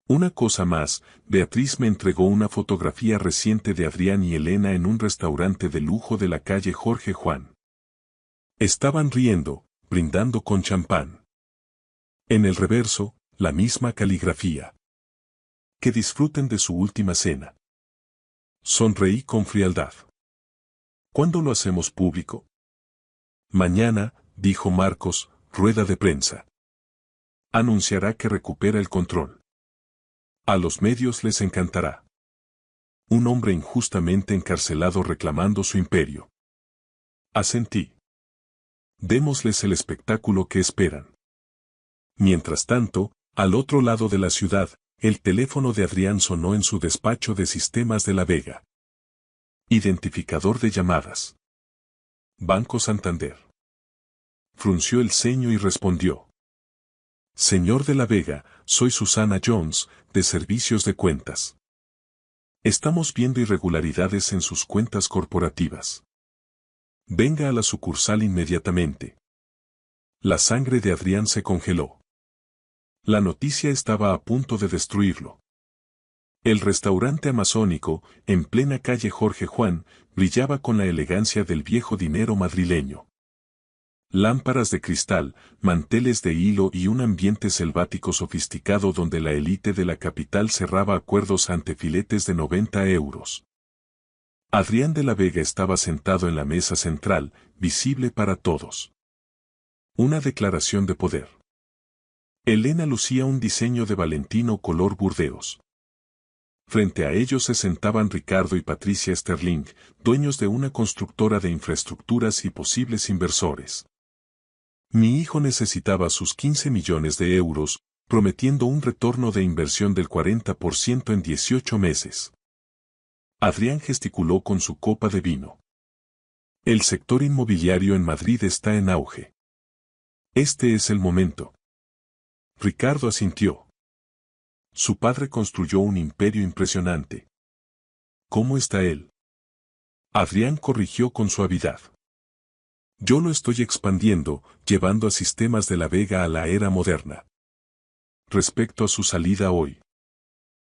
Una cosa más, Beatriz me entregó una fotografía reciente de Adrián y Elena en un restaurante de lujo de la calle Jorge Juan. Estaban riendo, brindando con champán. En el reverso, la misma caligrafía. Que disfruten de su última cena. Sonreí con frialdad. ¿Cuándo lo hacemos público? Mañana, dijo Marcos, rueda de prensa. Anunciará que recupera el control. A los medios les encantará. Un hombre injustamente encarcelado reclamando su imperio. Asentí. Démosles el espectáculo que esperan. Mientras tanto, al otro lado de la ciudad, el teléfono de Adrián sonó en su despacho de sistemas de La Vega. Identificador de llamadas. Banco Santander. Frunció el ceño y respondió. Señor de La Vega, soy Susana Jones, de Servicios de Cuentas. Estamos viendo irregularidades en sus cuentas corporativas. Venga a la sucursal inmediatamente. La sangre de Adrián se congeló. La noticia estaba a punto de destruirlo. El restaurante amazónico, en plena calle Jorge Juan, brillaba con la elegancia del viejo dinero madrileño. Lámparas de cristal, manteles de hilo y un ambiente selvático sofisticado donde la élite de la capital cerraba acuerdos ante filetes de 90 euros. Adrián de la Vega estaba sentado en la mesa central, visible para todos. Una declaración de poder. Elena lucía un diseño de Valentino color burdeos. Frente a ellos se sentaban Ricardo y Patricia Sterling, dueños de una constructora de infraestructuras y posibles inversores. Mi hijo necesitaba sus 15 millones de euros, prometiendo un retorno de inversión del 40% en 18 meses. Adrián gesticuló con su copa de vino. El sector inmobiliario en Madrid está en auge. Este es el momento. Ricardo asintió. Su padre construyó un imperio impresionante. ¿Cómo está él? Adrián corrigió con suavidad. Yo lo estoy expandiendo, llevando a Sistemas de La Vega a la era moderna. Respecto a su salida hoy.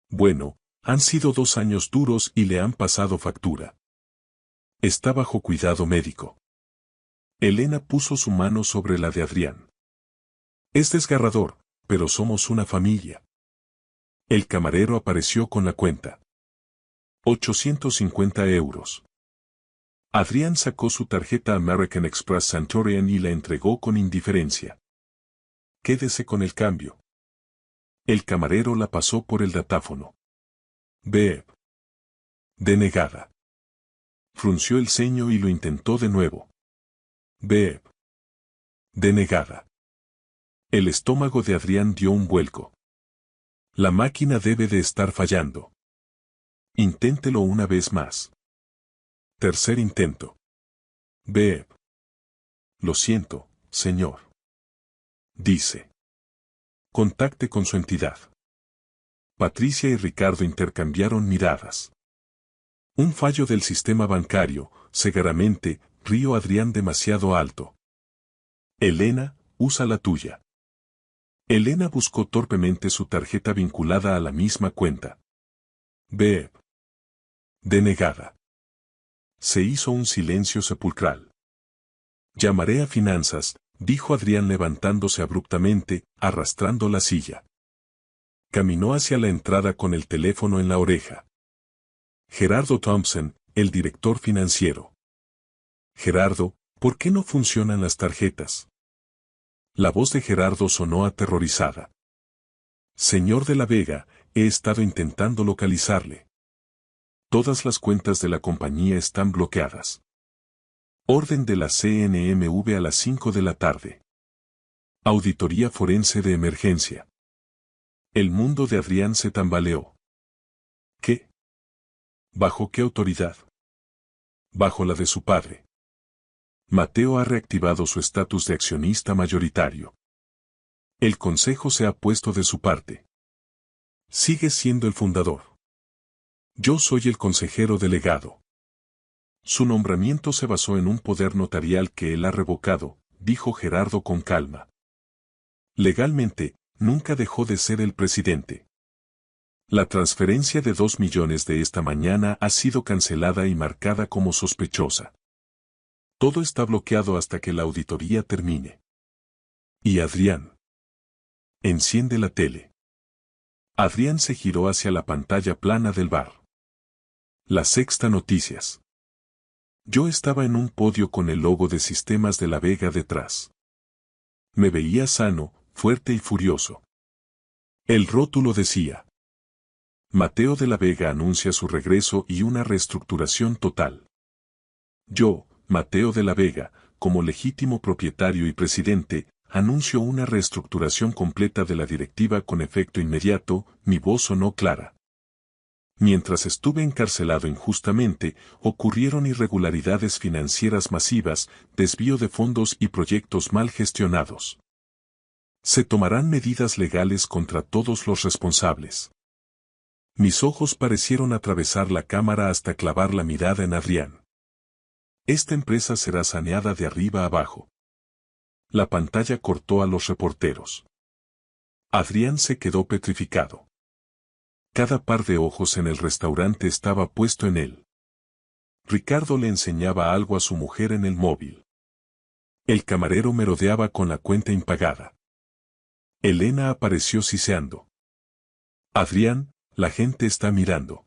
Bueno, han sido 2 años duros y le han pasado factura. Está bajo cuidado médico. Elena puso su mano sobre la de Adrián. Es desgarrador, pero somos una familia. El camarero apareció con la cuenta. 850 euros. Adrián sacó su tarjeta American Express Centurion y la entregó con indiferencia. Quédese con el cambio. El camarero la pasó por el datáfono. Beep. Denegada. Frunció el ceño y lo intentó de nuevo. Beep. Denegada. El estómago de Adrián dio un vuelco. La máquina debe de estar fallando. Inténtelo una vez más. Tercer intento. Beep. Lo siento, señor. Dice. Contacte con su entidad. Patricia y Ricardo intercambiaron miradas. Un fallo del sistema bancario, cegaramente, rió Adrián demasiado alto. Elena, usa la tuya. Elena buscó torpemente su tarjeta vinculada a la misma cuenta. Beep. Denegada. Se hizo un silencio sepulcral. Llamaré a finanzas, dijo Adrián levantándose abruptamente, arrastrando la silla. Caminó hacia la entrada con el teléfono en la oreja. Gerardo Thompson, el director financiero. Gerardo, ¿por qué no funcionan las tarjetas? La voz de Gerardo sonó aterrorizada. Señor de la Vega, he estado intentando localizarle. Todas las cuentas de la compañía están bloqueadas. Orden de la CNMV a las 5 de la tarde. Auditoría forense de emergencia. El mundo de Adrián se tambaleó. ¿Qué? ¿Bajo qué autoridad? Bajo la de su padre. Mateo ha reactivado su estatus de accionista mayoritario. El consejo se ha puesto de su parte. Sigue siendo el fundador. Yo soy el consejero delegado. Su nombramiento se basó en un poder notarial que él ha revocado, dijo Gerardo con calma. Legalmente, nunca dejó de ser el presidente. La transferencia de 2 millones de esta mañana ha sido cancelada y marcada como sospechosa. Todo está bloqueado hasta que la auditoría termine. ¿Y Adrián? Enciende la tele. Adrián se giró hacia la pantalla plana del bar. La Sexta Noticias. Yo estaba en un podio con el logo de Sistemas de la Vega detrás. Me veía sano, fuerte y furioso. El rótulo decía: Mateo de la Vega anuncia su regreso y una reestructuración total. Yo, Mateo de la Vega, como legítimo propietario y presidente, anuncio una reestructuración completa de la directiva con efecto inmediato. Mi voz sonó clara. Mientras estuve encarcelado injustamente, ocurrieron irregularidades financieras masivas, desvío de fondos y proyectos mal gestionados. Se tomarán medidas legales contra todos los responsables. Mis ojos parecieron atravesar la cámara hasta clavar la mirada en Adrián. Esta empresa será saneada de arriba abajo. La pantalla cortó a los reporteros. Adrián se quedó petrificado. Cada par de ojos en el restaurante estaba puesto en él. Ricardo le enseñaba algo a su mujer en el móvil. El camarero merodeaba con la cuenta impagada. Elena apareció siseando. Adrián, la gente está mirando.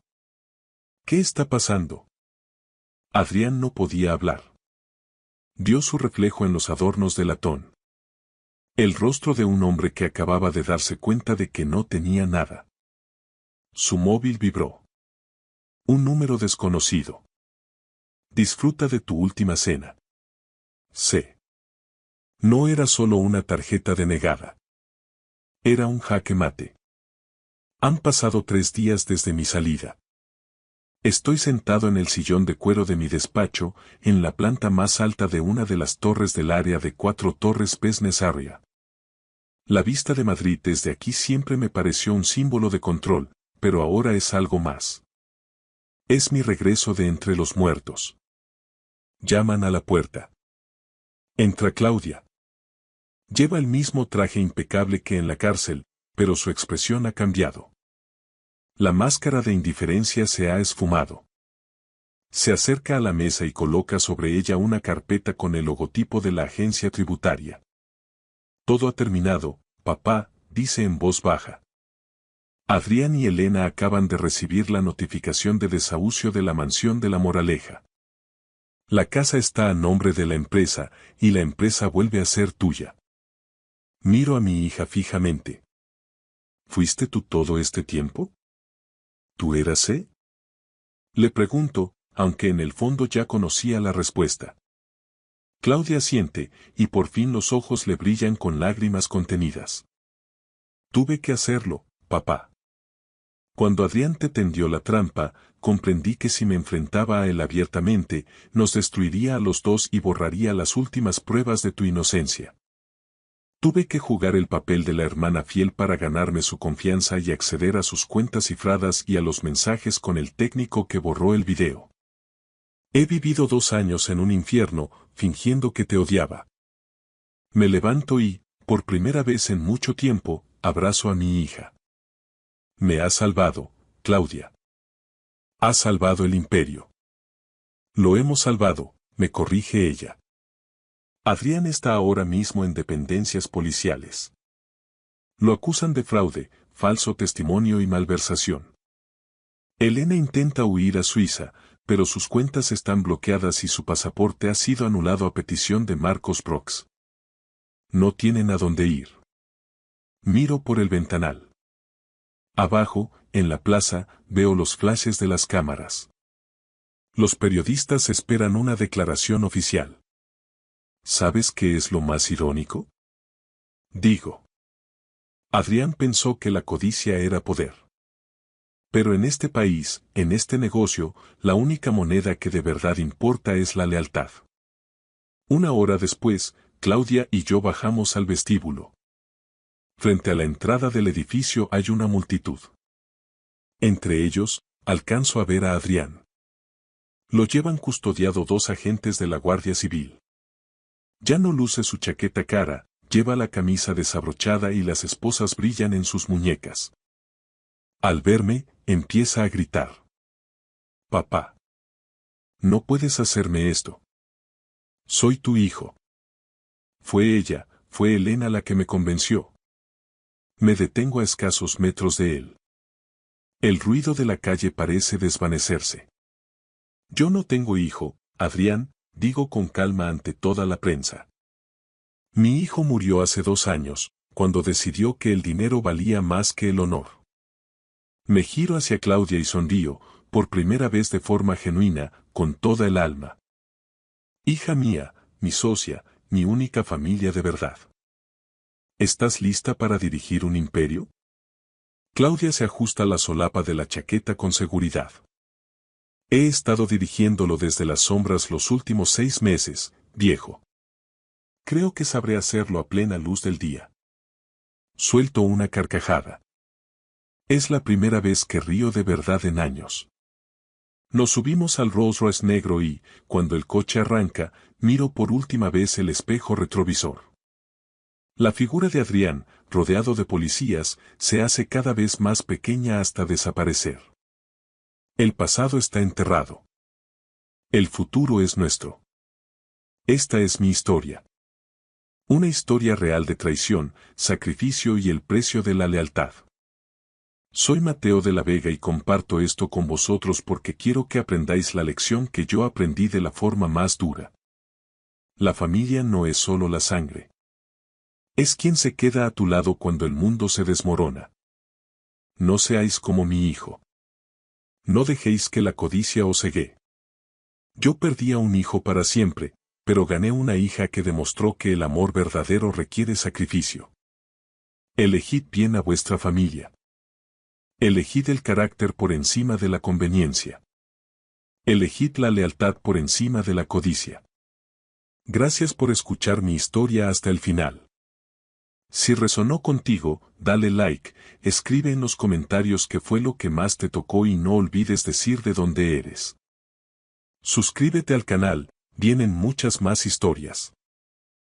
¿Qué está pasando? Adrián no podía hablar. Vio su reflejo en los adornos de latón. El rostro de un hombre que acababa de darse cuenta de que no tenía nada. Su móvil vibró. Un número desconocido. Disfruta de tu última cena. C. No era solo una tarjeta denegada. Era un jaque mate. Han pasado 3 días desde mi salida. Estoy sentado en el sillón de cuero de mi despacho, en la planta más alta de una de las torres del área de 4 Torres Business Area. La vista de Madrid desde aquí siempre me pareció un símbolo de control, pero ahora es algo más. Es mi regreso de entre los muertos. Llaman a la puerta. Entra Claudia. Lleva el mismo traje impecable que en la cárcel, pero su expresión ha cambiado. La máscara de indiferencia se ha esfumado. Se acerca a la mesa y coloca sobre ella una carpeta con el logotipo de la agencia tributaria. Todo ha terminado, papá, dice en voz baja. Adrián y Elena acaban de recibir la notificación de desahucio de la mansión de La Moraleja. La casa está a nombre de la empresa, y la empresa vuelve a ser tuya. Miro a mi hija fijamente. ¿Fuiste tú todo este tiempo? ¿Tú eras E? Le pregunto, aunque en el fondo ya conocía la respuesta. Claudia asiente, y por fin los ojos le brillan con lágrimas contenidas. Tuve que hacerlo, papá. Cuando Adrián te tendió la trampa, comprendí que si me enfrentaba a él abiertamente, nos destruiría a los dos y borraría las últimas pruebas de tu inocencia. Tuve que jugar el papel de la hermana fiel para ganarme su confianza y acceder a sus cuentas cifradas y a los mensajes con el técnico que borró el video. He vivido 2 años en un infierno, fingiendo que te odiaba. Me levanto y, por primera vez en mucho tiempo, abrazo a mi hija. Me has salvado, Claudia. Has salvado el imperio. Lo hemos salvado, me corrige ella. Adrián está ahora mismo en dependencias policiales. Lo acusan de fraude, falso testimonio y malversación. Elena intenta huir a Suiza, pero sus cuentas están bloqueadas y su pasaporte ha sido anulado a petición de Marcos Brox. No tienen a dónde ir. Miro por el ventanal. Abajo, en la plaza, veo los flashes de las cámaras. Los periodistas esperan una declaración oficial. ¿Sabes qué es lo más irónico? Digo. Adrián pensó que la codicia era poder. Pero en este país, en este negocio, la única moneda que de verdad importa es la lealtad. 1 hora después, Claudia y yo bajamos al vestíbulo. Frente a la entrada del edificio hay una multitud. Entre ellos, alcanzo a ver a Adrián. Lo llevan custodiado dos agentes de la Guardia Civil. Ya no luce su chaqueta cara, lleva la camisa desabrochada y las esposas brillan en sus muñecas. Al verme, empieza a gritar. Papá. No puedes hacerme esto. Soy tu hijo. Fue Elena la que me convenció. Me detengo a escasos metros de él. El ruido de la calle parece desvanecerse. Yo no tengo hijo, Adrián, digo con calma ante toda la prensa. Mi hijo murió hace 2 años, cuando decidió que el dinero valía más que el honor. Me giro hacia Claudia y sonrío, por primera vez de forma genuina, con toda el alma. Hija mía, mi socia, mi única familia de verdad. ¿Estás lista para dirigir un imperio? Claudia se ajusta la solapa de la chaqueta con seguridad. He estado dirigiéndolo desde las sombras los últimos 6 meses, viejo. Creo que sabré hacerlo a plena luz del día. Suelto una carcajada. Es la primera vez que río de verdad en años. Nos subimos al Rolls Royce negro y, cuando el coche arranca, miro por última vez el espejo retrovisor. La figura de Adrián, rodeado de policías, se hace cada vez más pequeña hasta desaparecer. El pasado está enterrado. El futuro es nuestro. Esta es mi historia. Una historia real de traición, sacrificio y el precio de la lealtad. Soy Mateo de la Vega y comparto esto con vosotros porque quiero que aprendáis la lección que yo aprendí de la forma más dura. La familia no es solo la sangre. Es quien se queda a tu lado cuando el mundo se desmorona. No seáis como mi hijo. No dejéis que la codicia os cegue. Yo perdí a un hijo para siempre, pero gané una hija que demostró que el amor verdadero requiere sacrificio. Elegid bien a vuestra familia. Elegid el carácter por encima de la conveniencia. Elegid la lealtad por encima de la codicia. Gracias por escuchar mi historia hasta el final. Si resonó contigo, dale like, escribe en los comentarios qué fue lo que más te tocó y no olvides decir de dónde eres. Suscríbete al canal, vienen muchas más historias.